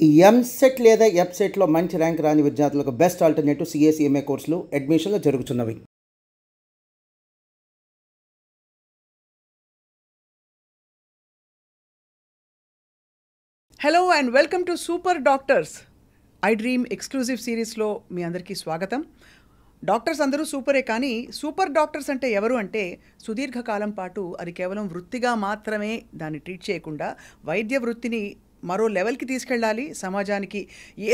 ఈ ఎంసెట్ లేదా ఎఫ్సెట్లో మంచి ర్యాంక్ రాని విద్యార్థులకు బెస్ట్ ఆల్టర్నేటివ్ సిఏ కోర్సులు అడ్మిషన్లు జరుగుతున్నవి. Hello and welcome to super doctors I dream exclusive సిరీస్లో మీ అందరికీ స్వాగతం. డాక్టర్స్ అందరూ సూపరే, కానీ సూపర్ డాక్టర్స్ అంటే ఎవరు అంటే సుదీర్ఘకాలం పాటు అది కేవలం వృత్తిగా మాత్రమే దాన్ని ట్రీట్ చేయకుండా వైద్య వృత్తిని మరో లెవెల్కి తీసుకెళ్ళాలి, సమాజానికి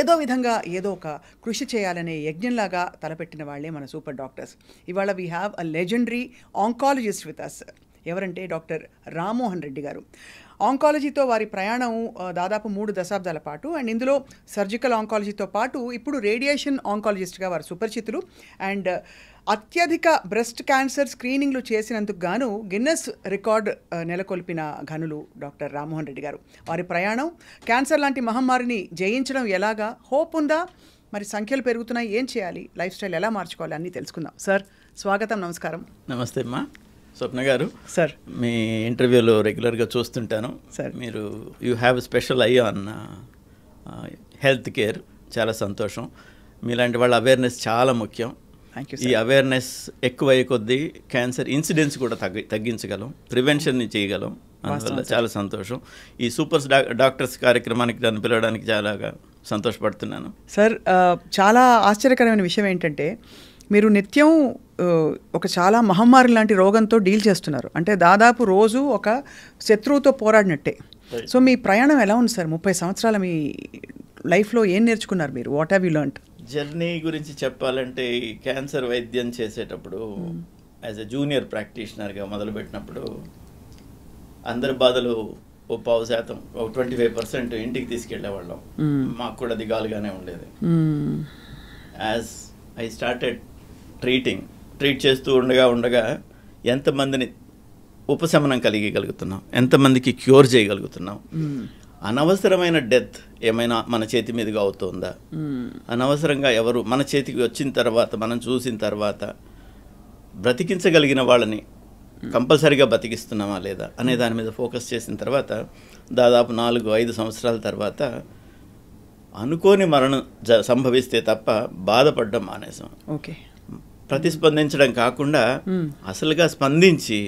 ఏదో విధంగా ఏదో ఒక కృషి చేయాలనే యజ్ఞంలాగా తలపెట్టిన వాళ్ళే మన సూపర్ డాక్టర్స్. ఇవాళ we have a legendary oncologist with us. ఎవరంటే డాక్టర్ రామ్మోహన్ రెడ్డి గారు. ఆంకాలజీతో వారి ప్రయాణం దాదాపు 3 దశాబ్దాల పాటు, అండ్ ఇందులో సర్జికల్ ఆంకాలజీతో పాటు ఇప్పుడు రేడియేషన్ ఆంకాలజిస్ట్గా వారు సుపరిచితులు. అండ్ అత్యధిక బ్రెస్ట్ క్యాన్సర్ స్క్రీనింగ్లు చేసినందుకు గాను గిన్నెస్ రికార్డ్ నెలకొల్పిన ఘనులు డాక్టర్ రామ్మోహన్ రెడ్డి గారు. వారి ప్రయాణం క్యాన్సర్ లాంటి మహమ్మారిని జయించడం ఎలాగా, హోప్ ఉందా, మరి సంఖ్యలు పెరుగుతున్నాయి, ఏం చేయాలి, లైఫ్ స్టైల్ ఎలా మార్చుకోవాలి అన్నీ తెలుసుకుందాం. సార్ స్వాగతం, నమస్కారం. నమస్తే అమ్మా. స్వప్న గారు, సార్ మీ ఇంటర్వ్యూలో రెగ్యులర్గా చూస్తుంటాను. సార్ మీరు you have special I on health care. చాలా సంతోషం. మీలాంటి వాళ్ళ అవేర్నెస్ చాలా ముఖ్యం. Thank you. ఈ అవేర్నెస్ ఎక్కువయ్యే కొద్దీ క్యాన్సర్ ఇన్సిడెన్స్ కూడా తగ్గించగలం, ప్రివెన్షన్ని చేయగలం. అందువల్ల చాలా సంతోషం. ఈ సూపర్ డాక్టర్స్ కార్యక్రమానికి నన్ను పిలవడానికి చాలా సంతోషపడుతున్నాను. సార్ చాలా ఆశ్చర్యకరమైన విషయం ఏంటంటే మీరు నిత్యం ఒక చాలా మహమ్మారి లాంటి రోగంతో డీల్ చేస్తున్నారు. అంటే దాదాపు రోజు ఒక శత్రువుతో పోరాడినట్టే. సో మీ ప్రయాణం ఎలా ఉంది సార్? 30 సంవత్సరాల మీ లైఫ్లో ఏం నేర్చుకున్నారు మీరు? What have you learned? Journey గురించి చెప్పాలంటే, ఈ క్యాన్సర్ వైద్యం చేసేటప్పుడు యాజ్ ఎ జూనియర్ ప్రాక్టీషనర్గా మొదలుపెట్టినప్పుడు అందరి బాధలు ఓ 10%, ఒక 25% ఇంటికి తీసుకెళ్లేవాళ్ళం. మాకు కూడా దిగాలుగానే ఉండేది. యాజ్ ఐ స్టార్టెడ్ ట్రీట్ చేస్తూ ఉండగా ఎంతమందిని ఉపశమనం కలిగగలుగుతున్నాం, ఎంతమందికి క్యూర్ చేయగలుగుతున్నాం. అనవసరమైన డెత్ ఏమైనా మన చేతి మీదుగా అవుతుందా, అనవసరంగా ఎవరు మన చేతికి వచ్చిన తర్వాత, మనం చూసిన తర్వాత బ్రతికించగలిగిన వాళ్ళని కంపల్సరీగా బతికిస్తున్నామా లేదా అనే దాని మీద ఫోకస్ చేసిన తర్వాత దాదాపు 4-5 సంవత్సరాల తర్వాత అనుకోని మరణం సంభవిస్తే తప్ప బాధపడడం మానేసాం. ఓకే. ప్రతిస్పందించడం కాకుండా అసలుగా స్పందించి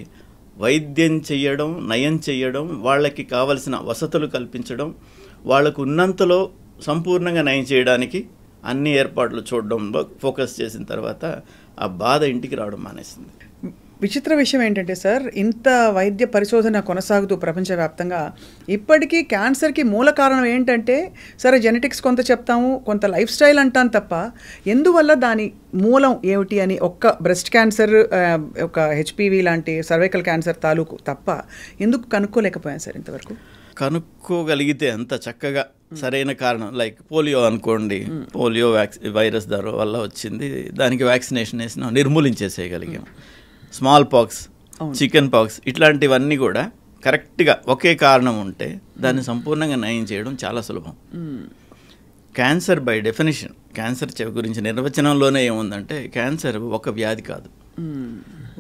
వైద్యం చేయడం, నయం చేయడం, వాళ్ళకి కావలసిన వసతులు కల్పించడం, వాళ్ళకు ఉన్నంతలో సంపూర్ణంగా నయం చేయడానికి అన్ని ఏర్పాట్లు చూడడంలో ఫోకస్ చేసిన తర్వాత ఆ బాధ ఇంటికి రావడం మానేసింది. విచిత్ర విషయం ఏంటంటే సార్, ఇంత వైద్య పరిశోధన కొనసాగుతూ ప్రపంచవ్యాప్తంగా ఇప్పటికీ క్యాన్సర్కి మూల కారణం ఏంటంటే, సరే జెనెటిక్స్ కొంత చెప్తాము, కొంత లైఫ్ స్టైల్ అంటాను తప్ప ఎందువల్ల దాని మూలం ఏమిటి అని ఒక్క బ్రెస్ట్ క్యాన్సర్, ఒక హెచ్పివి లాంటి సర్వైకల్ క్యాన్సర్ తాలూకు తప్ప ఎందుకు కనుక్కోలేకపోయాను సార్ ఇంతవరకు? కనుక్కోగలిగితే అంత చక్కగా సరైన కారణం, లైక్ పోలియో అనుకోండి, పోలియో వైరస్ వల్ల వచ్చింది, దానికి వ్యాక్సినేషన్ వేసినా నిర్మూలించేసేయగలిగాం. స్మాల్ పాక్స్, చికెన్ పాక్స్, ఇట్లాంటివన్నీ కూడా కరెక్ట్గా ఒకే కారణం ఉంటే దాన్ని సంపూర్ణంగా నయం చేయడం చాలా సులభం. క్యాన్సర్ బై డెఫినేషన్, క్యాన్సర్ గురించి నిర్వచనంలోనే ఏముందంటే, క్యాన్సర్ ఒక వ్యాధి కాదు,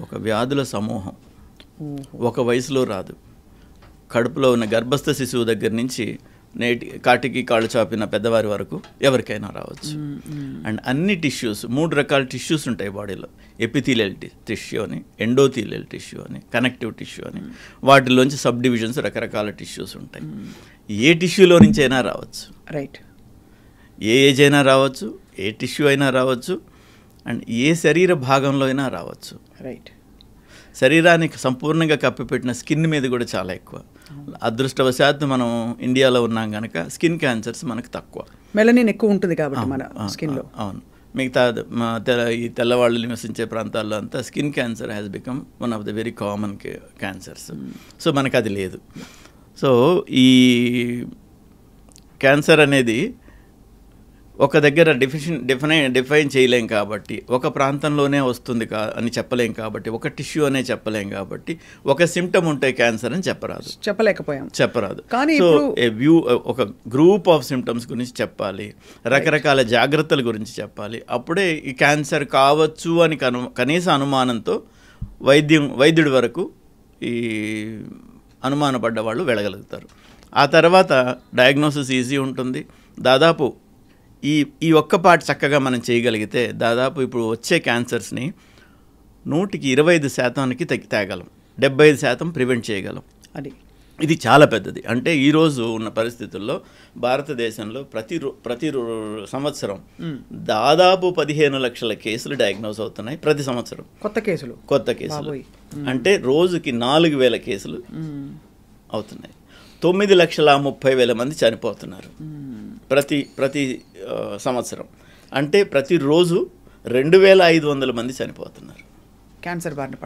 ఒక వ్యాధుల సమూహం. ఒక వయసులో రాదు. కడుపులో ఉన్న గర్భస్థ శిశువు దగ్గర నుంచి కాటికి కాళ్ళు చాపిన పెద్దవారి వరకు ఎవరికైనా రావచ్చు. అండ్ అన్ని టిష్యూస్, 3 రకాల టిష్యూస్ ఉంటాయి బాడీలో. ఎపిథీలియల్ టిష్యూ అని, ఎండోథీలియల్ టిష్యూ అని, కనెక్టివ్ టిష్యూ అని. వాటిలోంచి సబ్ డివిజన్స్, రకరకాల టిష్యూస్ ఉంటాయి. ఏ టిష్యూలో నుంచి అయినా రావచ్చు. రైట్. ఏ ఏజ్ అయినా రావచ్చు, ఏ టిష్యూ అయినా రావచ్చు, అండ్ ఏ శరీర భాగంలో అయినా రావచ్చు. రైట్. శరీరానికి సంపూర్ణంగా కప్పిపెట్టిన స్కిన్ మీద కూడా చాలా ఎక్కువ. అదృష్టవశాత్తు మనం ఇండియాలో ఉన్నాం కనుక స్కిన్ క్యాన్సర్స్ మనకు తక్కువ. మెలనిన్ ఎక్కువ ఉంటుంది కాబట్టి మన స్కిన్లో. అవును. మిగతా ఈ తెల్లవాళ్ళు నివసించే ప్రాంతాల్లో అంతా skin cancer has become one of the very common cancers. So మనకు అది లేదు. సో ఈ క్యాన్సర్ అనేది ఒక దగ్గర డిఫైన్ చేయలేం కాబట్టి, ఒక ప్రాంతంలోనే వస్తుంది అని చెప్పలేం కాబట్టి, ఒక టిష్యూ అనే చెప్పలేం కాబట్టి, ఒక సిమ్టమ్ ఉంటే క్యాన్సర్ అని చెప్పరాదు. కానీ సో ఒక గ్రూప్ ఆఫ్ సిమ్టమ్స్ గురించి చెప్పాలి, రకరకాల జాగ్రత్తల గురించి చెప్పాలి. అప్పుడే ఈ క్యాన్సర్ కావచ్చు అని కనీస అనుమానంతో వైద్యుడి వరకు ఈ అనుమానపడ్డ వాళ్ళు వెళ్ళగలుగుతారు. ఆ తర్వాత డయాగ్నోసిస్ ఈజీ ఉంటుంది, దాదాపు ఈ ఒక్క పార్ట్ చక్కగా మనం చేయగలిగితే దాదాపు ఇప్పుడు వచ్చే క్యాన్సర్స్ని 125%కి తేగలం, 75% ప్రివెంట్ చేయగలం. అది ఇది చాలా పెద్దది. అంటే ఈరోజు ఉన్న పరిస్థితుల్లో భారతదేశంలో ప్రతి సంవత్సరం దాదాపు 15 లక్షల కేసులు డయాగ్నోస్ అవుతున్నాయి ప్రతి సంవత్సరం. కొత్త కేసులు అంటే రోజుకి 4,000 కేసులు అవుతున్నాయి. 9,30,000 మంది చనిపోతున్నారు ప్రతి సంవత్సరం. అంటే ప్రతిరోజు 2,500 మంది చనిపోతున్నారు క్యాన్సర్ బారిన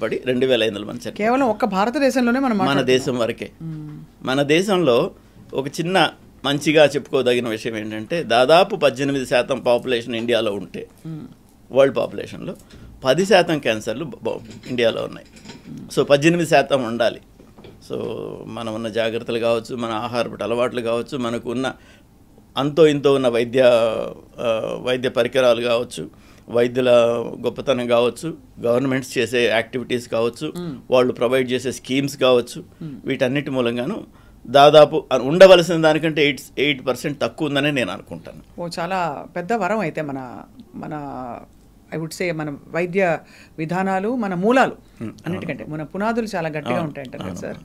పడి 2,500 మంది చనిపోతున్నారు. కేవలం ఒక్క భారతదేశంలోనే మన దేశం వరకే. మన దేశంలో ఒక చిన్న మంచిగా చెప్పుకోదగిన విషయం ఏంటంటే దాదాపు 18% పాపులేషన్ ఇండియాలో ఉంటే వరల్డ్ పాపులేషన్లో 10% క్యాన్సర్లు ఇండియాలో ఉన్నాయి. సో 18% ఉండాలి. సో మనం ఉన్న జాగ్రత్తలు కావచ్చు, మన ఆహారపు అలవాట్లు కావచ్చు, మనకు ఉన్న అంతో ఇంతో ఉన్న వైద్య పరికరాలు కావచ్చు, వైద్యుల గొప్పతనం కావచ్చు, గవర్నమెంట్స్ చేసే యాక్టివిటీస్ కావచ్చు, వాళ్ళు ప్రొవైడ్ చేసే స్కీమ్స్ కావచ్చు, వీటన్నిటి మూలంగాను దాదాపు ఉండవలసిన దానికంటే 8% తక్కువ ఉందని నేను అనుకుంటాను. చాలా పెద్ద వరం అయితే మన ఐ వుడ్ సే మన వైద్య విధానాలు, మన మూలాలు అన్నిటికంటే మన పునాదులు చాలా గట్టిగా ఉంటాయంటారు కదా సార్.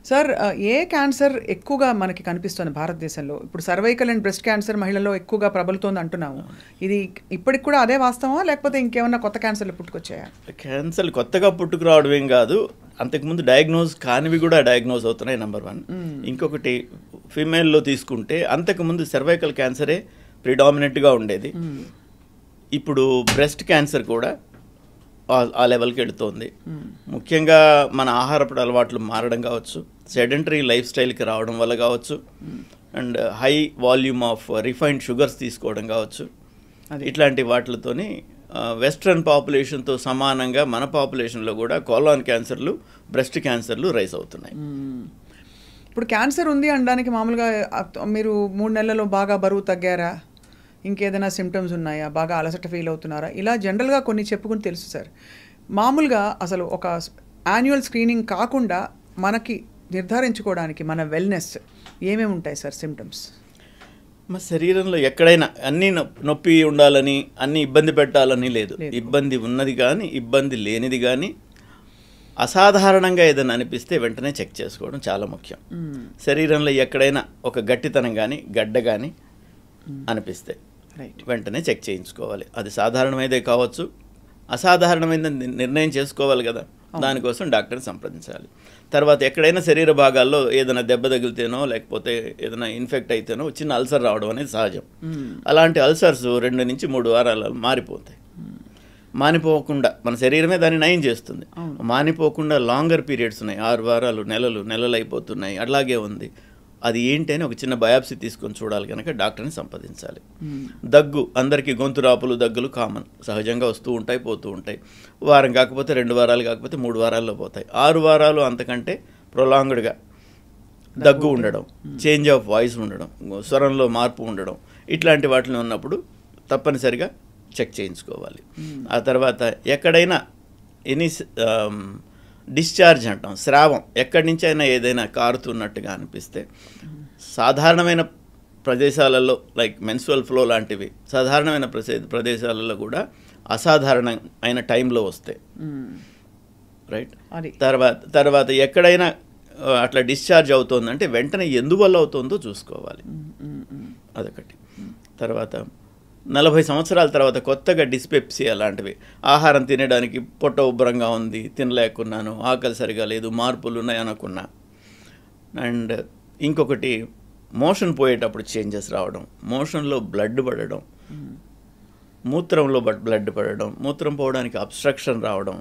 సార్, ఏ క్యాన్సర్ ఎక్కువగా మనకి కనిపిస్తుంది భారతదేశంలో? ఇప్పుడు సర్వైకల్ అండ్ బ్రెస్ట్ క్యాన్సర్ మహిళల్లో ఎక్కువగా ప్రబలుతోంది అంటున్నాము. ఇది ఇప్పటికి కూడా అదే వాస్తవమా, లేకపోతే ఇంకేమన్నా కొత్త క్యాన్సర్లు పుట్టుకొచ్చాయా? క్యాన్సర్లు కొత్తగా పుట్టుకురావడం ఏం కాదు, అంతకుముందు డయాగ్నోజ్ కానివి కూడా డయాగ్నోజ్ అవుతున్నాయి, నెంబర్ 1. ఇంకొకటి ఫీమేల్లో తీసుకుంటే అంతకుముందు సర్వైకల్ క్యాన్సరే ప్రిడామినెంట్గా ఉండేది. ఇప్పుడు బ్రెస్ట్ క్యాన్సర్ కూడా ఆ లెవెల్కి వెళుతోంది. ముఖ్యంగా మన ఆహారపు అలవాట్లు మారడం కావచ్చు, సెడెంటరీ లైఫ్ స్టైల్కి రావడం వల్ల కావచ్చు, and high volume of refined sugars తీసుకోవడం కావచ్చు, ఇట్లాంటి వాటితోని వెస్ట్రన్ పాపులేషన్తో సమానంగా మన పాపులేషన్లో కూడా కోలాన్ క్యాన్సర్లు, బ్రెస్ట్ క్యాన్సర్లు రైజ్ అవుతున్నాయి. ఇప్పుడు క్యాన్సర్ ఉంది అనడానికి మామూలుగా మీరు 3 నెలల్లో బాగా బరువు తగ్గారా, ఇంకేదైనా సిమ్టమ్స్ ఉన్నాయా, బాగా అలసట ఫీల్ అవుతున్నారా, ఇలా జనరల్గా కొన్ని చెప్పుకుని తెలుసు సార్. మామూలుగా అసలు ఒక యాన్యువల్ స్క్రీనింగ్ కాకుండా మనకి నిర్ధారించుకోవడానికి మన వెల్నెస్ ఏమేమి ఉంటాయి సార్ సిమ్టమ్స్? మా శరీరంలో ఎక్కడైనా అన్నీ నొప్పి ఉండాలని, అన్నీ ఇబ్బంది పెట్టాలని లేదు. ఇబ్బంది ఉన్నది కానీ, ఇబ్బంది లేనిది కానీ, అసాధారణంగా ఏదైనా అనిపిస్తే వెంటనే చెక్ చేసుకోవడం చాలా ముఖ్యం. శరీరంలో ఎక్కడైనా ఒక గట్టితనం కానీ, గడ్డ కానీ అనిపిస్తే వెంటనే చెక్ చేయించుకోవాలి. అది సాధారణమైనదే కావచ్చు, అసాధారణమైన నిర్ణయం చేసుకోవాలి కదా, దానికోసం డాక్టర్ని సంప్రదించాలి. తర్వాత ఎక్కడైనా శరీర భాగాల్లో ఏదైనా దెబ్బ తగిలితేనో లేకపోతే ఏదైనా ఇన్ఫెక్ట్ అయితేనో చిన్న అల్సర్ రావడం అనేది సహజం. అలాంటి అల్సర్స్ 2 నుంచి 3 వారాలలో మారిపోతాయి. మానిపోకుండా మన శరీరమే దాన్ని నయం చేస్తుంది. మానిపోకుండా లాంగర్ పీరియడ్స్ ఉన్నాయి, 6 వారాలు, నెలలు అయిపోతున్నాయి, అలాగే ఉంది. అది ఏంటి అని ఒక చిన్న బయాప్సీ తీసుకొని చూడాలి కనుక డాక్టర్ని సంప్రదించాలి. దగ్గు, అందరికీ గొంతు రాపులు, దగ్గులు కామన్, సహజంగా వస్తూ ఉంటాయి, పోతూ ఉంటాయి. వారం కాకపోతే 2 వారాలు కాకపోతే 3 వారాల్లో పోతాయి. 6 వారాలు అంతకంటే ప్రొలాంగ్డ్గా దగ్గు ఉండడం, చేంజ్ ఆఫ్ వాయిస్ ఉండడం, స్వరంలో మార్పు ఉండడం, ఇట్లాంటి వాటిని ఉన్నప్పుడు తప్పనిసరిగా చెక్ చేయించుకోవాలి. ఆ తర్వాత ఎక్కడైనా డిశ్చార్జ్ అంటాం, స్రావం, ఎక్కడి నుంచి అయినా ఏదైనా కారుతున్నట్టుగా అనిపిస్తే సాధారణమైన ప్రదేశాలలో లైక్ మెన్స్ట్రువల్ ఫ్లో లాంటివి సాధారణమైన ప్రదేశాలలో కూడా అసాధారణమైన టైంలో వస్తాయి, రైట్. తర్వాత ఎక్కడైనా అట్లా డిశ్చార్జ్ అవుతుందంటే వెంటనే ఎందువల్ల అవుతుందో చూసుకోవాలి, అదొకటి. తర్వాత 40 సంవత్సరాల తర్వాత కొత్తగా డిస్పెప్సియా లాంటివి, ఆహారం తినడానికి పొట్ట ఉబ్బరంగా ఉంది, తినలేకున్నాను, ఆకలి సరిగా లేదు, మార్పులు ఉన్నాయి అనుకున్నా. అండ్ ఇంకొకటి మోషన్ పోయేటప్పుడు చేంజెస్ రావడం, మోషన్లో బ్లడ్ పడడం, మూత్రంలో బ్లడ్ పడడం, మూత్రం పోవడానికి అబ్స్ట్రక్షన్ రావడం,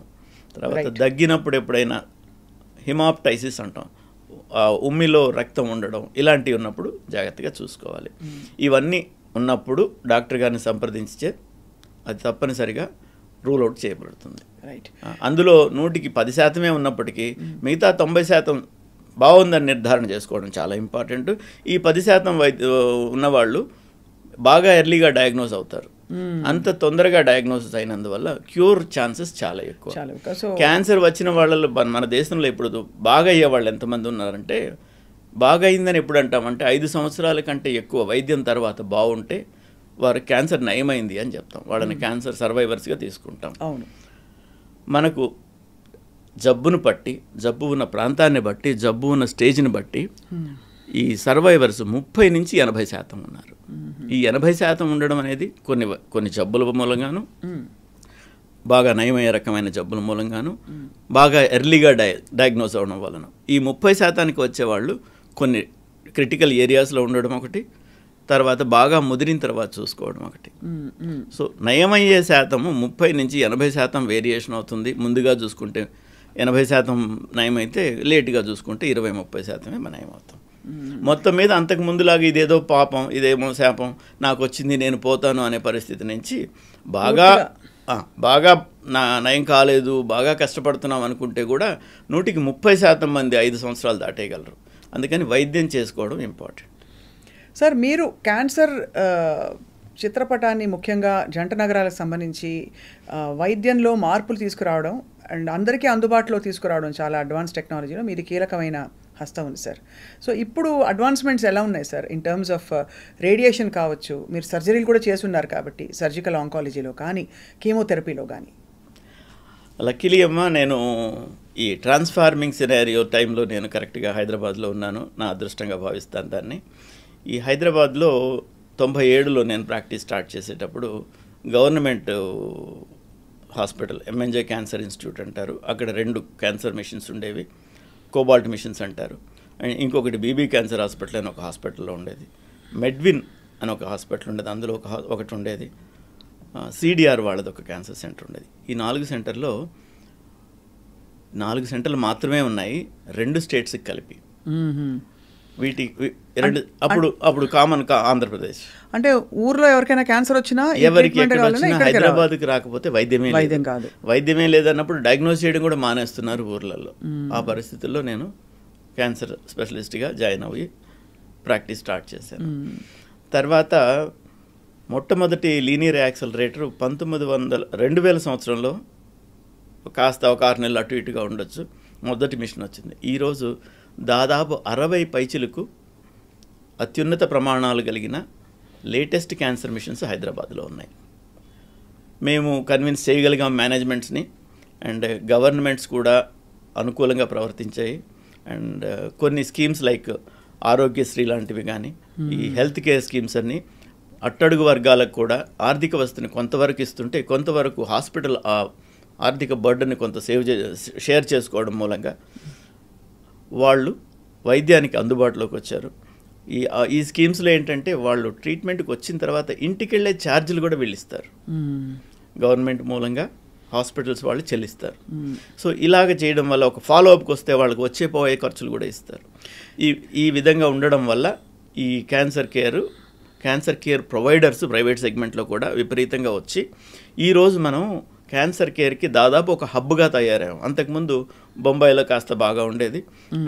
తర్వాత దగ్గినప్పుడు ఎప్పుడైనా హిమాప్టైసిస్ అంటాం, ఉమ్మిలో రక్తం ఉండడం, ఇలాంటివి ఉన్నప్పుడు జాగ్రత్తగా చూసుకోవాలి. ఇవన్నీ ఉన్నప్పుడు డాక్టర్ గారిని సంప్రదించే అది తప్పనిసరిగా రూల్ అవుట్ చేయబడుతుంది. రైట్. అందులో 100కి 10% ఉన్నప్పటికీ మిగతా 90% బాగుందని నిర్ధారణ చేసుకోవడం చాలా ఇంపార్టెంట్. ఈ 10% ఉన్నవాళ్ళు బాగా ఎర్లీగా డయాగ్నోజ్ అవుతారు. అంత తొందరగా డయాగ్నోసిస్ అయినందువల్ల క్యూర్ ఛాన్సెస్ చాలా ఎక్కువ. క్యాన్సర్ వచ్చిన వాళ్ళలో మన దేశంలో ఇప్పుడు బాగా అయ్యే వాళ్ళు ఎంతమంది ఉన్నారంటే బాగా అయిందని ఎప్పుడు అంటామంటే 5 సంవత్సరాల కంటే ఎక్కువ వైద్యం తర్వాత బాగుంటే వారు క్యాన్సర్ నయమైంది అని చెప్తాం. వాళ్ళని క్యాన్సర్ సర్వైవర్స్గా తీసుకుంటాం. అవును. మనకు జబ్బును బట్టి, జబ్బు ఉన్న ప్రాంతాన్ని బట్టి, జబ్బు ఉన్న స్టేజ్ని బట్టి ఈ సర్వైవర్స్ 30 నుంచి 80% ఉన్నారు. ఈ 80% ఉండడం అనేది కొన్ని జబ్బుల మూలంగాను, బాగా నయమయ్యే రకమైన జబ్బుల మూలంగాను, బాగా ఎర్లీగా డయాగ్నోస్ అవ్వడం వలన ఈ 30%కి వచ్చేవాళ్ళు కొన్ని క్రిటికల్ ఏరియాస్లో ఉండడం ఒకటి, తర్వాత బాగా ముదిరిన తర్వాత చూసుకోవడం ఒకటి. సో నయమయ్యే శాతము 30 నుంచి 80% వేరియేషన్ అవుతుంది. ముందుగా చూసుకుంటే 80% నయమైతే, లేటుగా చూసుకుంటే 20-30% నయమవుతాం. మొత్తం మీద అంతకు ముందులాగా ఇదేదో పాపం, ఇదేమో శాపం, నాకు వచ్చింది నేను పోతాను అనే పరిస్థితి నుంచి బాగా నయం కాలేదు, బాగా కష్టపడుతున్నాం అనుకుంటే కూడా 130% మంది 5 సంవత్సరాలు దాటేయగలరు. అందుకని వైద్యం చేసుకోవడం ఇంపార్టెంట్. సార్, మీరు క్యాన్సర్ చిత్రపటాన్ని ముఖ్యంగా జంట నగరాలకు సంబంధించి వైద్యంలో మార్పులు తీసుకురావడం అండ్ అందరికీ అందుబాటులో తీసుకురావడం, చాలా అడ్వాన్స్ టెక్నాలజీలో మీది కీలకమైన హస్తం ఉంది సార్. సో ఇప్పుడు అడ్వాన్స్మెంట్స్ ఎలా ఉన్నాయి sir in terms of radiation కావచ్చు, మీరు సర్జరీలు కూడా చేస్తున్నారు కాబట్టి సర్జికల్ ఆంకాలజీలో కానీ కీమోథెరపీలో కానీ? లక్కీలీ అమ్మ, నేను ఈ ట్రాన్స్ఫార్మింగ్ సినారియో టైంలో నేను కరెక్ట్గా హైదరాబాద్లో ఉన్నాను. నా అదృష్టంగా భావిస్తాను దాన్ని. ఈ హైదరాబాద్లో 97లో నేను ప్రాక్టీస్ స్టార్ట్ చేసేటప్పుడు government hospital MNJ cancer institute అంటారు, అక్కడ 2 క్యాన్సర్ మిషన్స్ ఉండేవి, కోబాల్ట్ మిషన్స్ అంటారు. అండ్ ఇంకొకటి బీబీ క్యాన్సర్ హాస్పిటల్ అని ఒక హాస్పిటల్లో ఉండేది, మెడ్విన్ అని ఒక హాస్పిటల్ ఉండేది, అందులో ఒకటి ఉండేది, సిడిఆర్ వాళ్ళది ఒక క్యాన్సర్ సెంటర్ ఉండేది. ఈ 4 సెంటర్లో 4 సెంటర్లు మాత్రమే ఉన్నాయి 2 స్టేట్స్కి కలిపి. అప్పుడు కామన్ ఆంధ్రప్రదేశ్ అంటే ఊర్లో ఎవరికైనా క్యాన్సర్ వచ్చినా, ఎవరికి హైదరాబాద్కి రాకపోతే వైద్యమే కాదు, వైద్యమే లేదన్నప్పుడు డయాగ్నోస్ చేయడం కూడా మానేస్తున్నారు ఊర్లలో. ఆ పరిస్థితుల్లో నేను క్యాన్సర్ స్పెషలిస్ట్గా జాయిన్ అయ్యి ప్రాక్టీస్ స్టార్ట్ చేశాను. తర్వాత మొట్టమొదటి లీనియర్ యాక్సలరేటర్ 2000 సంవత్సరంలో కాస్త ఒక 6 నెలలు అటు ఇటుగా ఉండొచ్చు, మొదటి మిషన్ వచ్చింది. ఈరోజు దాదాపు 60 పైచిలకు అత్యున్నత ప్రమాణాలు కలిగిన లేటెస్ట్ క్యాన్సర్ మిషన్స్ హైదరాబాద్లో ఉన్నాయి. మేము కన్విన్స్ చేయగలిగాం మేనేజ్మెంట్స్ని, అండ్ గవర్నమెంట్స్ కూడా అనుకూలంగా ప్రవర్తించాయి. అండ్ కొన్ని స్కీమ్స్ లైక్ ఆరోగ్యశ్రీ లాంటివి కానీ, ఈ హెల్త్ కేర్ స్కీమ్స్ అన్నీ అట్టడుగు వర్గాలకు కూడా ఆర్థిక వసతిని కొంతవరకు ఇస్తుంటే, కొంతవరకు హాస్పిటల్ ఆర్థిక బర్డన్ని కొంత షేర్ చేసుకోవడం మూలంగా వాళ్ళు వైద్యానికి అందుబాటులోకి వచ్చారు. ఈ స్కీమ్స్లో ఏంటంటే వాళ్ళు ట్రీట్మెంట్కి వచ్చిన తర్వాత ఇంటికి వెళ్ళే ఛార్జీలు కూడా వీళ్ళిస్తారు, గవర్నమెంట్ మూలంగా హాస్పిటల్స్ వాళ్ళు చెల్లిస్తారు. సో ఇలాగ చేయడం వల్ల ఒక ఫాలోఅప్కి వస్తే వాళ్ళకి పోయే ఖర్చులు కూడా ఇస్తారు. ఈ విధంగా ఉండడం వల్ల ఈ క్యాన్సర్ కేర్ ప్రొవైడర్స్ ప్రైవేట్ సెగ్మెంట్లో కూడా విపరీతంగా వచ్చి ఈరోజు మనం క్యాన్సర్ కేర్కి దాదాపు ఒక హబ్గా తయారయ్యాం. అంతకుముందు బొంబాయిలో కాస్త బాగా ఉండేది,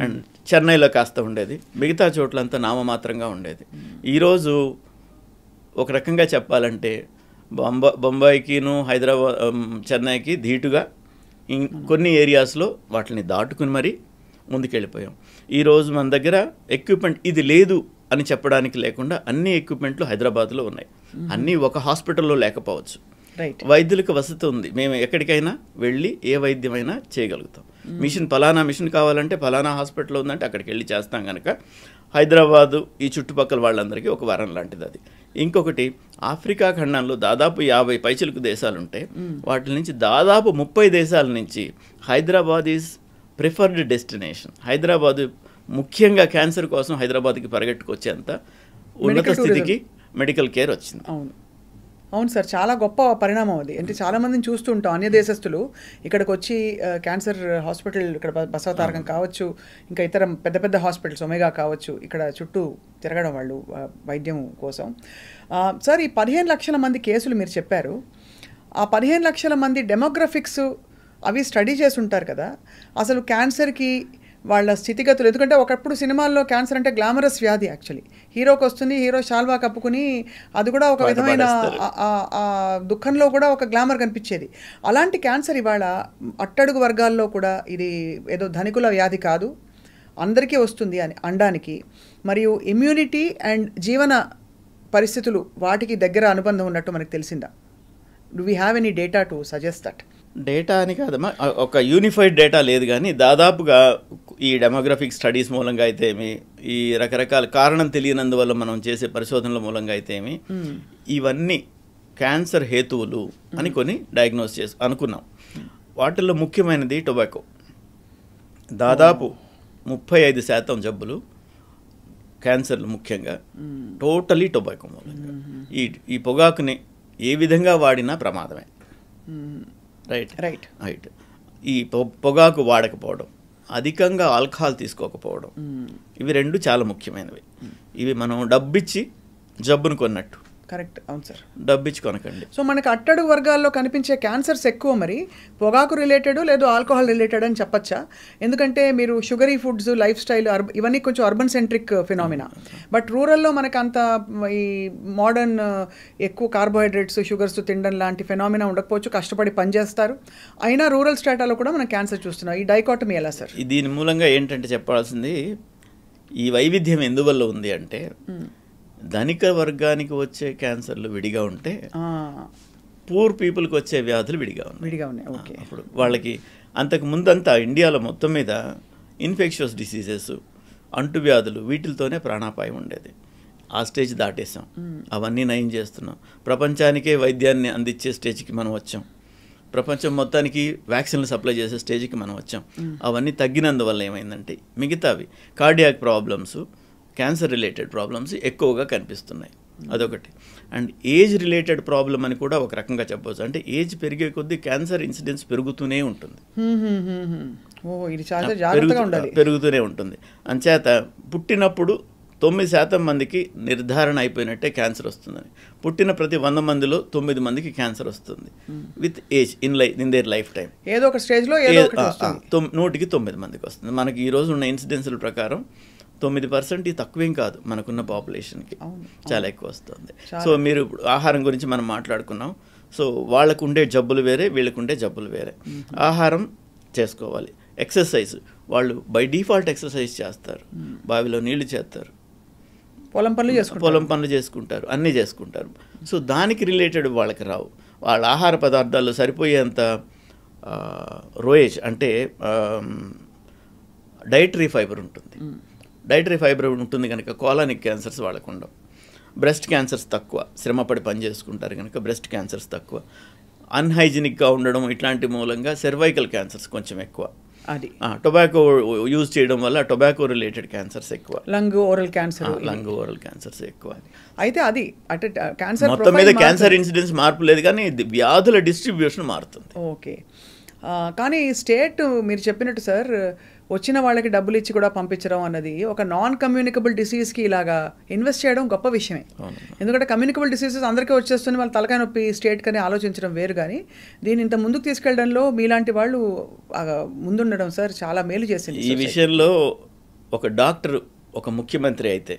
అండ్ చెన్నైలో కాస్త ఉండేది, మిగతా చోట్లంతా నామమాత్రంగా ఉండేది. ఈరోజు ఒక రకంగా చెప్పాలంటే బొంబాయికిను హైదరాబాద్ చెన్నైకి ధీటుగా కొన్ని ఏరియాస్లో వాటిని దాటుకుని మరీ ముందుకెళ్ళిపోయాం. ఈరోజు మన దగ్గర ఎక్విప్మెంట్ ఇది లేదు అని చెప్పడానికి లేకుండా అన్ని ఎక్విప్మెంట్లు హైదరాబాద్లో ఉన్నాయి. అన్నీ ఒక హాస్పిటల్లో లేకపోవచ్చు, వైద్యులకు వసతి ఉంది. మేము ఎక్కడికైనా వెళ్ళి ఏ వైద్యమైనా చేయగలుగుతాం. పలానా మిషన్ కావాలంటే పలానా హాస్పిటల్లో ఉందంటే అక్కడికి వెళ్ళి చేస్తాం కనుక హైదరాబాదు ఈ చుట్టుపక్కల వాళ్ళందరికీ ఒక వరం లాంటిది అది. ఇంకొకటి, ఆఫ్రికా ఖండంలో దాదాపు 50 పైచిలకు దేశాలుంటే వాటి నుంచి దాదాపు 30 దేశాల నుంచి Hyderabad is preferred destination. Hyderabad ముఖ్యంగా క్యాన్సర్ కోసం హైదరాబాద్కి పరిగెట్టుకొచ్చేంత ఉన్నత స్థితికి మెడికల్ కేర్ వచ్చింది. అవును సార్, చాలా గొప్ప పరిణామం అది. అంటే చాలామందిని చూస్తూ ఉంటాం, అన్య దేశస్తులు ఇక్కడికి వచ్చి క్యాన్సర్ హాస్పిటల్, ఇక్కడ బసవతారకం కావచ్చు, ఇంకా ఇతర పెద్ద పెద్ద హాస్పిటల్స్ ఒమేగా కావచ్చు, ఇక్కడ చుట్టూ తిరగడం వాళ్ళు వైద్యం కోసం. సార్, ఈ 15 లక్షల మంది కేసులు మీరు చెప్పారు, ఆ 15 లక్షల మంది డెమోగ్రఫిక్స్ అవి స్టడీ చేసి ఉంటారు కదా, అసలు క్యాన్సర్కి వాళ్ళ స్థితిగతులు. ఎందుకంటే ఒకప్పుడు సినిమాల్లో క్యాన్సర్ అంటే గ్లామరస్ వ్యాధి, యాక్చువల్లీ హీరోకి వస్తుంది, హీరో షాల్వా కప్పుకుని అది కూడా ఒక విధమైన దుఃఖంలో కూడా ఒక గ్లామర్ కనిపించేది. అలాంటి క్యాన్సర్ ఇవాళ అట్టడుగు వర్గాల్లో కూడా ఇది ఏదో ధనికుల వ్యాధి కాదు, అందరికీ వస్తుంది అని అనడానికి, మరియు ఇమ్యూనిటీ అండ్ జీవన పరిస్థితులు వాటికి దగ్గర అనుబంధం ఉన్నట్టు మనకు తెలిసిందా? Do we have any data to suggest that? Data అని కాదమ్మా, ఒక యూనిఫైడ్ డేటా లేదు, కానీ దాదాపుగా ఈ డెమోగ్రఫిక్ స్టడీస్ మూలంగా అయితేమి, ఈ రకరకాల కారణం తెలియనందువల్ల మనం చేసే పరిశోధనల మూలంగా అయితేమి, ఇవన్నీ క్యాన్సర్ హేతువులు అని కొన్ని డయాగ్నోస్ అనుకున్నాం. వాటిల్లో ముఖ్యమైనది టొబాకో. దాదాపు 35% జబ్బులు, క్యాన్సర్లు ముఖ్యంగా టోటలీ టొబాకో మూలంగా. ఈ పొగాకుని ఏ విధంగా వాడినా ప్రమాదమే. రైట్. ఈ పొగాకు వాడకపోవడం, అధికంగా ఆల్కహాల్ తీసుకోకపోవడం, ఇవి రెండు చాలా ముఖ్యమైనవి. ఇవి మనం డబ్బిచ్చి జబ్బును కొన్నట్టు. కరెక్ట్. అవును సార్, డబ్బిచ్చి కొనకండి. సో మనకు అట్టడుగు వర్గాల్లో కనిపించే క్యాన్సర్స్ ఎక్కువ మరి పొగాకు రిలేటెడ్ లేదు ఆల్కహాల్ రిలేటెడ్ అని చెప్పచ్చా? ఎందుకంటే మీరు షుగరీ ఫుడ్స్, లైఫ్ స్టైల్, ఇవన్నీ కొంచెం అర్బన్ సెంట్రిక్ ఫినామినా. బట్ రూరల్లో మనకు అంత ఈ మోడర్న్ ఎక్కువ కార్బోహైడ్రేట్స్, షుగర్స్ తినడం లాంటి ఫినామినా ఉండకపోవచ్చు, కష్టపడి పనిచేస్తారు, అయినా రూరల్ స్టేటాలో కూడా మనం క్యాన్సర్ చూస్తున్నాం. ఈ డైకాటమీ ఎలా సార్? దీని మూలంగా ఏంటంటే చెప్పాల్సింది, ఈ వైవిధ్యం ఎందువల్ల ఉంది అంటే, ధనిక వర్గానికి వచ్చే క్యాన్సర్లు విడిగా ఉంటే పూర్ పీపుల్కి వచ్చే వ్యాధులు విడిగా ఉన్నాయి. ఓకే. అప్పుడు వాళ్ళకి అంతకు ముందంతా ఇండియాలో మొత్తం మీద ఇన్ఫెక్షియస్ డిసీజెస్, అంటువ్యాధులు, వీటితోనే ప్రాణాపాయం ఉండేది. ఆ స్టేజ్ దాటేసాం, అవన్నీ నయం చేస్తున్నాం. ప్రపంచానికే వైద్యాన్ని అందించే స్టేజ్కి మనం వచ్చాం. ప్రపంచం మొత్తానికి వ్యాక్సిన్లు సప్లై చేసే స్టేజ్కి మనం వచ్చాం. అవన్నీ తగ్గినందువల్ల ఏమైందంటే మిగతావి cardiac problems, cancer related problems ఎక్కువగా కనిపిస్తున్నాయి. అదొకటి. అండ్ ఏజ్ రిలేటెడ్ ప్రాబ్లం అని కూడా ఒక రకంగా చెప్పవచ్చు. అంటే ఏజ్ పెరిగే కొద్దీ క్యాన్సర్ ఇన్సిడెన్స్ పెరుగుతూనే ఉంటుంది. పెరుగుతూనే ఉంటుంది. అంచేత పుట్టినప్పుడు 9% మందికి నిర్ధారణ అయిపోయినట్టే క్యాన్సర్ వస్తుందని. పుట్టిన ప్రతి 100 మందిలో 9 మందికి క్యాన్సర్ వస్తుంది with age in their life time. ఏదో ఒక స్టేజ్లో 100కి 9 మందికి వస్తుంది. మనకి ఈ రోజు ఉన్న ఇన్సిడెన్స్ల ప్రకారం 9% తక్కువేం కాదు, మనకున్న పాపులేషన్కి చాలా ఎక్కువ వస్తుంది. సో మీరు ఆహారం గురించి మనం మాట్లాడుకున్నాం. సో వాళ్ళకు ఉండే జబ్బులు వేరే, వీళ్ళకు ఉండే జబ్బులు వేరే. ఆహారం చేసుకోవాలి. ఎక్సర్సైజ్, వాళ్ళు బై డిఫాల్ట్ ఎక్సర్సైజ్ చేస్తారు, బావిలో నీళ్లు చేస్తారు, పొలం పనులు చేసుకుంటారు, అన్నీ చేసుకుంటారు. సో దానికి రిలేటెడ్ వాళ్ళకి రావు. వాళ్ళ ఆహార పదార్థాల్లో సరిపోయేంత రోయేజ్ అంటే డైటరీ ఫైబర్ ఉంటుంది. డైటరీ ఫైబర్ ఉంటుంది కనుక కోలానిక్ క్యాన్సర్స్ వాళ్ళకు ఉండవు. బ్రెస్ట్ క్యాన్సర్స్ తక్కువ, శ్రమపడి పని చేసుకుంటారు కనుక బ్రెస్ట్ క్యాన్సర్స్ తక్కువ. అన్హైజీనిక్గా ఉండడం ఇట్లాంటి మూలంగా సర్వైకల్ క్యాన్సర్స్ కొంచెం ఎక్కువ. అది టొబాకో యూజ్ చేయడం వల్ల టొబాకో రిలేటెడ్ క్యాన్సర్స్ ఎక్కువ. లంగ్ ఓరల్ క్యాన్సర్స్ ఎక్కువ. అయితే అది అంటే క్యాన్సర్ మొత్తం మీద క్యాన్సర్ ఇన్సిడెన్స్ మార్పు లేదు, కానీ వ్యాధుల డిస్ట్రిబ్యూషన్ మారుతుంది. ఓకే. కానీ స్టేట్ మీరు చెప్పినట్టు సార్, వచ్చిన వాళ్ళకి డబ్బులు ఇచ్చి కూడా పంపించడం అన్నది ఒక నాన్ కమ్యూనికబుల్ డిసీజ్కి ఇలాగా ఇన్వెస్ట్ చేయడం గొప్ప విషయమే. ఎందుకంటే కమ్యూనికబుల్ డిసీజెస్ అందరికీ వచ్చేస్తుంది, వాళ్ళ తలకాయ నొప్పి స్టేట్ కని ఆలోచించడం వేరు. కానీ దీన్ని ఇంత ముందుకు తీసుకెళ్లడంలో మీలాంటి వాళ్ళు ముందుండడం సార్ చాలా మేలు చేసింది. ఈ విషయంలో ఒక డాక్టర్, ఒక ముఖ్యమంత్రి అయితే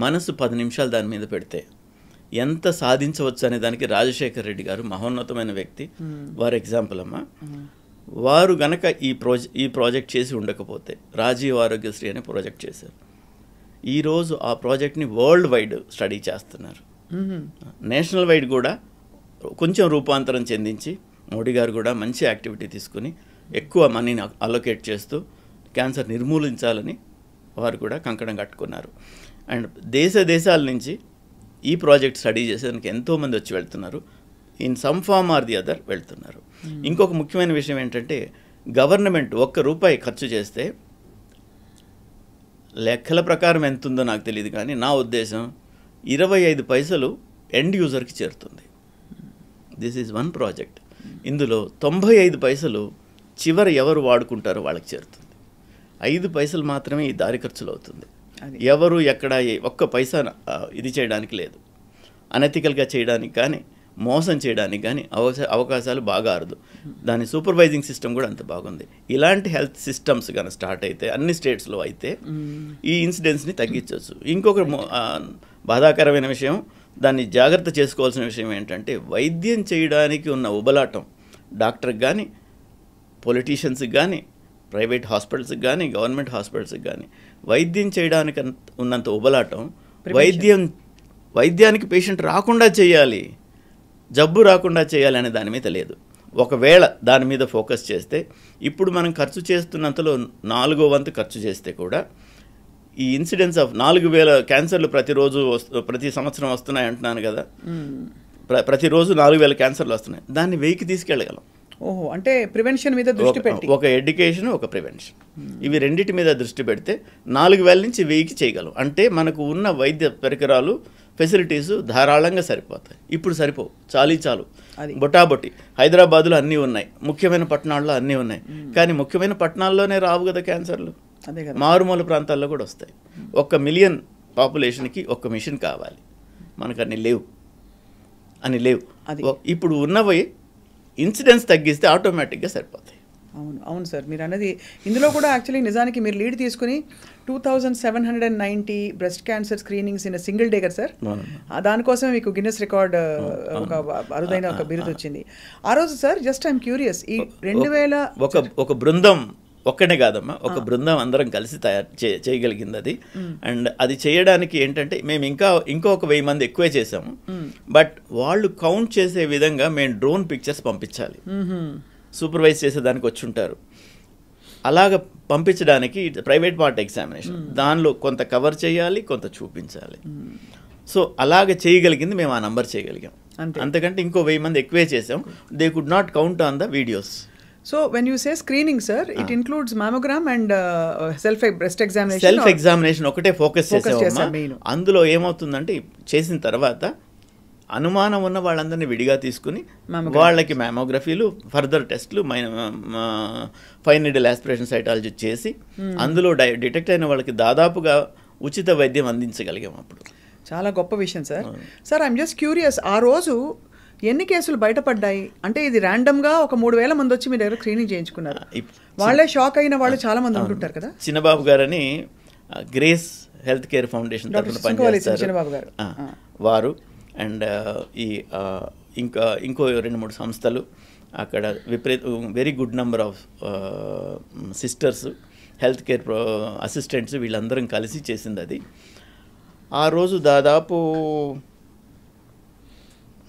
మనసు 10 నిమిషాలు దాని మీద పెడితే ఎంత సాధించవచ్చు అనే దానికి రాజశేఖర్ రెడ్డి గారు మహోన్నతమైన వ్యక్తి. వారు ఎగ్జాంపుల్ అమ్మా. వారు గనక ఈ ప్రాజెక్ట్ చేసి ఉండకపోతే, రాజీవ్ ఆరోగ్యశ్రీ అనే ప్రాజెక్ట్ చేశారు. ఈరోజు ఆ ప్రాజెక్ట్ని వరల్డ్ వైడ్ స్టడీ చేస్తున్నారు. నేషనల్ వైడ్ కూడా కొంచెం రూపాంతరం చెందించి మోడీ గారు కూడా మంచి యాక్టివిటీ తీసుకుని ఎక్కువ మనీని అలొకేట్ చేస్తూ క్యాన్సర్ నిర్మూలించాలని వారు కూడా కంకణం కట్టుకున్నారు. అండ్ దేశాల నుంచి ఈ ప్రాజెక్ట్ స్టడీ చేసేందుకు ఎంతోమంది వచ్చి వెళ్తున్నారు. In some form or the other వెళ్తున్నారు. ఇంకొక ముఖ్యమైన విషయం ఏంటంటే, గవర్నమెంట్ ₹1 ఖర్చు చేస్తే లెక్కల ప్రకారం ఎంత ఉందో నాకు తెలియదు, కానీ నా ఉద్దేశం 25 పైసలు ఎండ్ యూజర్కి చేరుతుంది. This is one project. ఇందులో 95 పైసలు చివరి ఎవరు వాడుకుంటారో వాళ్ళకి చేరుతుంది. 5 పైసలు మాత్రమే ఈ దారి ఖర్చులు అవుతుంది. ఎవరు ఎక్కడ 1 పైసా ఇది చేయడానికి లేదు. అనెథికల్గా చేయడానికి కానీ, మోసం చేయడానికి కానీ అవకాశాలు బాగా అరుదు. దాని సూపర్వైజింగ్ సిస్టమ్ కూడా అంత బాగుంది. ఇలాంటి హెల్త్ సిస్టమ్స్ కానీ స్టార్ట్ అయితే అన్ని స్టేట్స్లో అయితే ఈ ఇన్సిడెన్స్ని తగ్గించవచ్చు. ఇంకొక బాధాకరమైన విషయం, దాన్ని జాగ్రత్త చేసుకోవాల్సిన విషయం ఏంటంటే, వైద్యం చేయడానికి ఉన్న ఉబలాటం డాక్టర్కి కానీ, పొలిటీషియన్స్కి కానీ, ప్రైవేట్ హాస్పిటల్స్కి కానీ గవర్నమెంట్ హాస్పిటల్స్కి కానీ వైద్యం చేయడానికి ఉన్నంత ఉబలాటం వైద్యానికి పేషెంట్ రాకుండా చేయాలి, జబ్బు రాకుండా చేయాలి అనే దాని మీద లేదు. ఒకవేళ దాని మీద ఫోకస్ చేస్తే ఇప్పుడు మనం ఖర్చు చేస్తున్నంతలో 4వ వంతు ఖర్చు చేస్తే కూడా ఈ ఇన్సిడెన్స్ ఆఫ్ 4,000 క్యాన్సర్లు ప్రతి సంవత్సరం వస్తున్నాయి అంటున్నాను కదా, ప్రతిరోజు 4,000 క్యాన్సర్లు వస్తున్నాయి. దాన్ని 1000కి తీసుకెళ్ళగలం. ఓహో, అంటే ప్రివెన్షన్ మీద దృష్టి పెట్టి ఒక ఎడ్యుకేషన్, ఒక ప్రివెన్షన్, ఇవి రెండింటి మీద దృష్టి పెడితే 4,000 నుంచి 1000కి చేయగలం. అంటే మనకు ఉన్న వైద్య పరికరాలు, ఫెసిలిటీస్ ధారాళంగా సరిపోతాయి. ఇప్పుడు సరిపోవు, చాలు బొటాబొట్టి. హైదరాబాద్లో అన్నీ ఉన్నాయి, ముఖ్యమైన పట్టణాల్లో అన్నీ ఉన్నాయి, కానీ ముఖ్యమైన పట్టణాల్లోనే రావు కదా క్యాన్సర్లు, మారుమూల ప్రాంతాల్లో కూడా వస్తాయి. 1 మిలియన్ పాపులేషన్కి 1 మిషన్ కావాలి, మనకు అన్ని లేవు. ఇప్పుడు ఉన్నవి ఇన్సిడెన్స్ తగ్గిస్తే ఆటోమేటిక్గా సరిపోతాయి. అవును సార్, మీరు అన్నది ఇందులో కూడా యాక్చువల్లీ నిజానికి మీరు లీడ్ తీసుకుని 2790 breast cancer screenings in single day కదా సార్. దానికోసం మీకు గిన్నెస్ రికార్డ్ ఒక అరుదైన ఒక బిరుదు వచ్చింది ఆ రోజు సార్. జస్ట్ ఐఎమ్ క్యూరియస్, ఈ 2000 ఒక బృందం ఒక్కనే కాదమ్మా, ఒక బృందం అందరం కలిసి చేయగలిగింది అది. అండ్ అది చేయడానికి ఏంటంటే మేము ఇంకా 1,000 మంది ఎక్కువే చేసాము. బట్ వాళ్ళు కౌంట్ చేసే విధంగా మేము డ్రోన్ పిక్చర్స్ పంపించాలి, సూపర్వైజ్ చేసేదానికి వచ్చి ఉంటారు. అలాగ పంపించడానికి ప్రైవేట్ పార్ట్ ఎగ్జామినేషన్, దానిలో కొంత కవర్ చేయాలి, కొంత చూపించాలి. సో అలాగ చేయగలిగింది మేము ఆ నంబర్ చేయగలిగాం. అంతకంటే ఇంకో 1000 మంది ఎక్కువే చేసాం. They could not count on the videos. So when you say screening sir, it includes mammogram and self breast examination. Self examination ఒకటే ఫోకస్ చేసాము. అందులో ఏమవుతుందంటే చేసిన తర్వాత అనుమానం ఉన్న వాళ్ళందరినీ విడిగా తీసుకుని వాళ్ళకి మ్యామోగ్రఫీలు, ఫర్దర్ టెస్ట్లు, ఫైన్ నీడిల్ ఆస్పిరేషన్ సైటాలజీ చేసి అందులో డిటెక్ట్ అయిన వాళ్ళకి దాదాపుగా ఉచిత వైద్యం అందించగలిగాం. అప్పుడు చాలా గొప్ప విషయం sir. Sir I'm just curious, ఆ రోజు ఎన్ని కేసులు బయటపడ్డాయి? అంటే ఇది ర్యాండమ్గా ఒక 3,000 మంది వచ్చి మీ దగ్గర స్క్రీనింగ్ చేయించుకున్నారు, వాళ్ళే షాక్ అయిన వాళ్ళు చాలా మంది ఉంటుంటారు కదా. చిన్నబాబు గారని గ్రేస్ హెల్త్ కేర్ ఫౌండేషన్ తరఫున పనిచేస్తారు చిన్నబాబు గారు, వారు. అండ్ ఇంకో 2-3 సంస్థలు అక్కడ very good number of sisters, health care assistants, వీళ్ళందరం కలిసి చేసింది అది. ఆ రోజు దాదాపు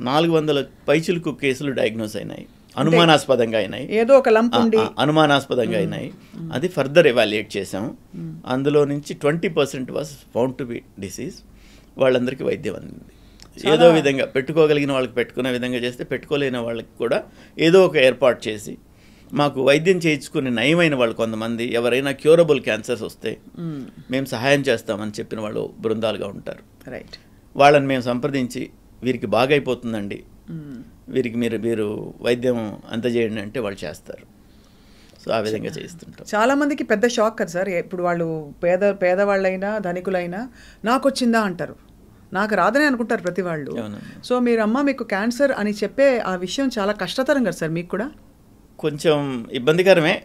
400 పైచిలుకు కేసులు డయాగ్నోస్ అయినాయి, అనుమానాస్పదంగా అయినాయి, ఏదో ఒక లంప్ ఉండి అనుమానాస్పదంగా అయినాయి. అది ఫర్దర్ ఎవాల్యుయేట్ చేసాము. అందులో నుంచి 20% was found to B disease. వాళ్ళందరికీ వైద్యం అందింది. ఏదో విధంగా పెట్టుకోగలిగిన వాళ్ళకి పెట్టుకునే విధంగా చేస్తే, పెట్టుకోలేని వాళ్ళకి కూడా ఏదో ఒక ఏర్పాటు చేసి మాకు వైద్యం చేయించుకుని నయమైన వాళ్ళు కొంతమంది, ఎవరైనా క్యూరబుల్ క్యాన్సర్స్ వస్తే మేము సహాయం చేస్తామని చెప్పిన వాళ్ళు బృందాలుగా ఉంటారు. రైట్, వాళ్ళని మేము సంప్రదించి వీరికి బాగైపోతుందండి, వీరికి మీరు వైద్యం అందజేయండి అంటే వాళ్ళు చేస్తారు. సో ఆ విధంగా చేస్తుంటాం. చాలా మందికి పెద్ద షాక్ కదా సార్. ఇప్పుడు వాళ్ళు పేదవాళ్ళైనా ధనికులైనా నాకు వచ్చిందా అంటారు, నాకు రాదని అనుకుంటారు ప్రతి వాళ్ళు. సో మీకు క్యాన్సర్ అని చెప్పే ఆ విషయం చాలా కష్టతరం కదా సార్ మీకు కూడా? కొంచెం ఇబ్బందికరమే.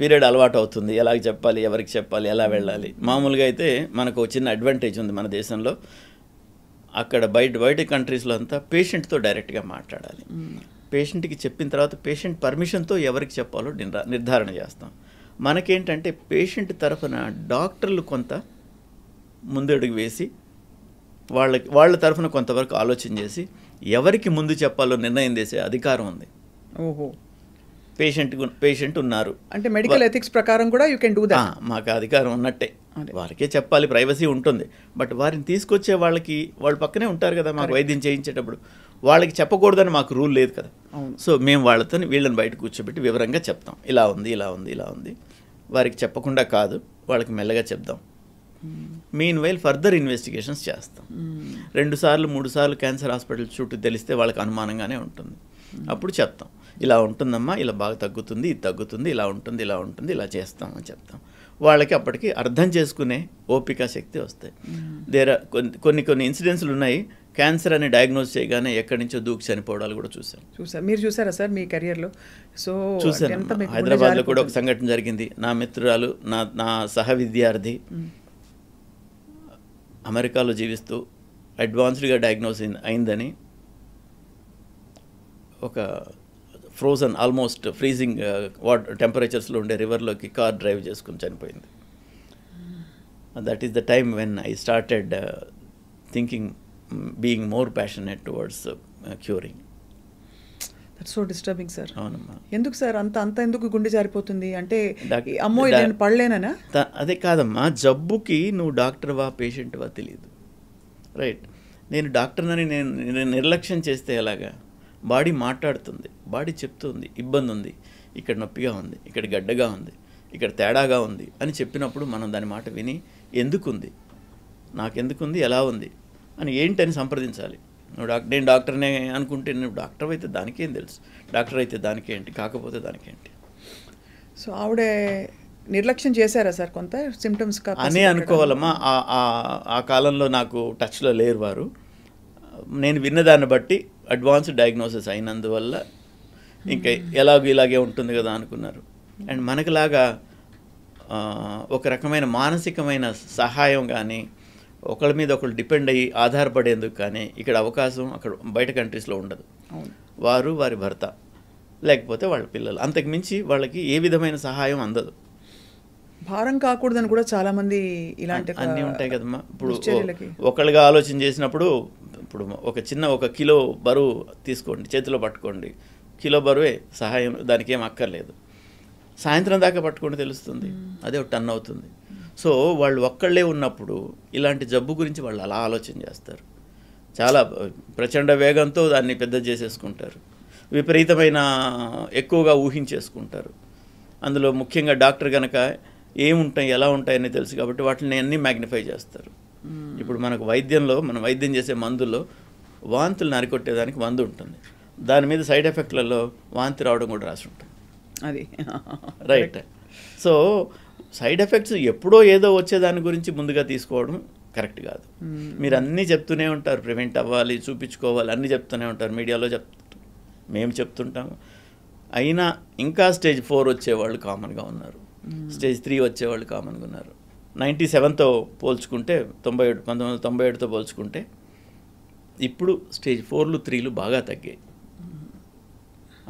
పీరియడ్ అలవాటు అవుతుంది, ఎలాగ చెప్పాలి, ఎవరికి చెప్పాలి, ఎలా వెళ్ళాలి. మామూలుగా అయితే మనకు చిన్న అడ్వాంటేజ్ ఉంది మన దేశంలో. అక్కడ బయట కంట్రీస్లో అంతా పేషెంట్తో డైరెక్ట్గా మాట్లాడాలి. పేషెంట్కి చెప్పిన తర్వాత పేషెంట్ పర్మిషన్తో ఎవరికి చెప్పాలో నిర్ధారణ చేస్తాం. మనకేంటంటే పేషెంట్ తరఫున డాక్టర్లు కొంత ముందడుగు వేసి వాళ్ళ తరఫున కొంతవరకు ఆలోచన చేసి ఎవరికి ముందు చెప్పాలో నిర్ణయం చేసే అధికారం ఉంది. ఓహో, పేషెంట్ ఉన్నారు అంటే మెడికల్ ఎథిక్స్ ప్రకారం కూడా యూ కెన్ డూ దట్. మాకు అధికారం ఉన్నట్టే, వారికే చెప్పాలి, ప్రైవసీ ఉంటుంది. బట్ వారిని తీసుకొచ్చే వాళ్ళు పక్కనే ఉంటారు కదా మాకు వైద్యం చేయించేటప్పుడు, వాళ్ళకి చెప్పకూడదని మాకు రూల్ లేదు కదా. సో మేము వీళ్ళని బయట కూర్చోబెట్టి వివరంగా చెప్తాం, ఇలా ఉంది. వారికి చెప్పకుండా కాదు, వాళ్ళకి మెల్లగా చెప్దాం. మీన్ వైల్ ఫర్దర్ ఇన్వెస్టిగేషన్స్ చేస్తాం. 2 సార్లు 3 సార్లు క్యాన్సర్ హాస్పిటల్ చుట్టూ తెలిస్తే వాళ్ళకి అనుమానంగానే ఉంటుంది. అప్పుడు చెప్తాం, ఇలా ఉంటుందమ్మా, ఇలా బాగా తగ్గుతుంది, ఇది తగ్గుతుంది, ఇలా ఉంటుంది, ఇలా చేస్తామని చెప్తాం. వాళ్ళకి అప్పటికి అర్థం చేసుకునే ఓపిక శక్తి వస్తాయి. కొన్ని ఇన్సిడెంట్స్లు ఉన్నాయి, క్యాన్సర్ అని డయాగ్నోస్ చేయగానే ఎక్కడి నుంచో దూకి చనిపోవడాలు కూడా చూసాం. మీరు చూసారా సార్ మీ కెరియర్లో? సో చూసాను. హైదరాబాద్లో కూడా ఒక సంఘటన జరిగింది. నా మిత్రురాలు, నా సహ విద్యార్థి అమెరికాలో జీవిస్తూ అడ్వాన్స్డ్గా డయాగ్నోస్ అయిందని ఒక ఫ్రోజన్ ఆల్మోస్ట్ ఫ్రీజింగ్ టెంపరేచర్స్లో ఉండే రివర్లోకి కార్ డ్రైవ్ చేసుకుని చనిపోయింది. That is the time when I started thinking being more passionate towards curing. That's so disturbing sir. అవునమ్మా. ఎందుకు సార్ అంత ఎందుకు గుండె జారిపోతుంది అంటే డాక్- అమ్మో ఇది నేను పడలేనా? అదే కాదమ్మా, జబ్బుకి నువ్వు డాక్టర్వా పేషెంట్వా తెలియదు. రైట్, నేను డాక్టర్నని నేను నిర్లక్ష్యం చేస్తే ఎలాగా? బాడీ మాట్లాడుతుంది, బాడీ చెప్తుంది ఇబ్బంది ఉంది, ఇక్కడ నొప్పిగా ఉంది, ఇక్కడ గడ్డగా ఉంది, ఇక్కడ తేడాగా ఉంది అని చెప్పినప్పుడు మనం దాని మాట విని ఎందుకుంది, నాకెందుకుంది, ఎలా ఉంది అని ఏంటని సంప్రదించాలి. నేను డాక్టర్నే అనుకుంటే నువ్వు డాక్టర్ అయితే దానికేం తెలుసు, డాక్టర్ అయితే దానికేంటి, కాకపోతే దానికేంటి. సో ఆవిడ నిర్లక్ష్యం చేశారా సార్ కొంత సిమ్టమ్స్ అనే అనుకోవాలమ్మా. ఆ కాలంలో నాకు టచ్లో లేరు వారు. నేను విన్నదాన్ని బట్టి అడ్వాన్స్డ్ డయాగ్నోసిస్ అయినందువల్ల ఇంకా ఇలాగే ఉంటుంది కదా అనుకున్నారు. అండ్ మనకులాగా ఒక రకమైన మానసికమైన సహాయం కానీ ఒకళ్ళ మీద ఒకళ్ళు డిపెండ్ అయ్యి ఆధారపడేందుకు కానీ ఇక్కడ అవకాశం అక్కడ బయట కంట్రీస్లో ఉండదు. వారు, వారి భర్త, లేకపోతే వాళ్ళ పిల్లలు, అంతకుమించి వాళ్ళకి ఏ విధమైన సహాయం అందదు. భారం కాకూడదని కూడా చాలా మంది ఇలాంటి అన్నీ ఉంటాయి కదమ్మా. ఇప్పుడు ఒకళ్ళుగా ఆలోచన చేసినప్పుడు ఇప్పుడు ఒక కిలో బరువు తీసుకోండి, చేతిలో పట్టుకోండి, కిలో బరువే సహాయం, దానికి ఏం అక్కర్లేదు. సాయంత్రం దాకా పట్టుకోండి తెలుస్తుంది, అదే ఒక టన్ అవుతుంది. సో వాళ్ళు ఒక్కళ్ళే ఉన్నప్పుడు ఇలాంటి జబ్బు గురించి వాళ్ళు అలా ఆలోచన చేస్తారు. చాలా ప్రచండ వేగంతో దాన్ని పెద్ద చేసేసుకుంటారు, విపరీతమైన ఎక్కువగా ఊహించేసుకుంటారు. అందులో ముఖ్యంగా డాక్టర్ కనుక ఏముంటాయి ఎలా ఉంటాయని తెలుసు కాబట్టి వాటిని అన్నీ మ్యాగ్నిఫై చేస్తారు. ఇప్పుడు మనకు మనం వైద్యం చేసే మందుల్లో వాంతులు నరికొట్టేదానికి మందు ఉంటుంది, దాని మీద సైడ్ ఎఫెక్ట్లలో వాంతి రావడం కూడా రాసి ఉంటుంది. అది రైట్. సో సైడ్ ఎఫెక్ట్స్ ఎప్పుడో ఏదో వచ్చేదాని గురించి ముందుగా తీసుకోవడం కరెక్ట్ కాదు. మీరు అన్నీ చెప్తూనే ఉంటారు, ప్రివెంట్ అవ్వాలి, చూపించుకోవాలి, అన్నీ చెప్తూనే ఉంటారు, మీడియాలో మేము చెప్తుంటాము. అయినా ఇంకా స్టేజ్ 4 వచ్చేవాళ్ళు కామన్గా ఉన్నారు, స్టేజ్ 3 వచ్చేవాళ్ళు కామన్గా ఉన్నారు. 97తో పోల్చుకుంటే 1997తో పోల్చుకుంటే ఇప్పుడు స్టేజ్ 4లు 3లు బాగా తగ్గాయి.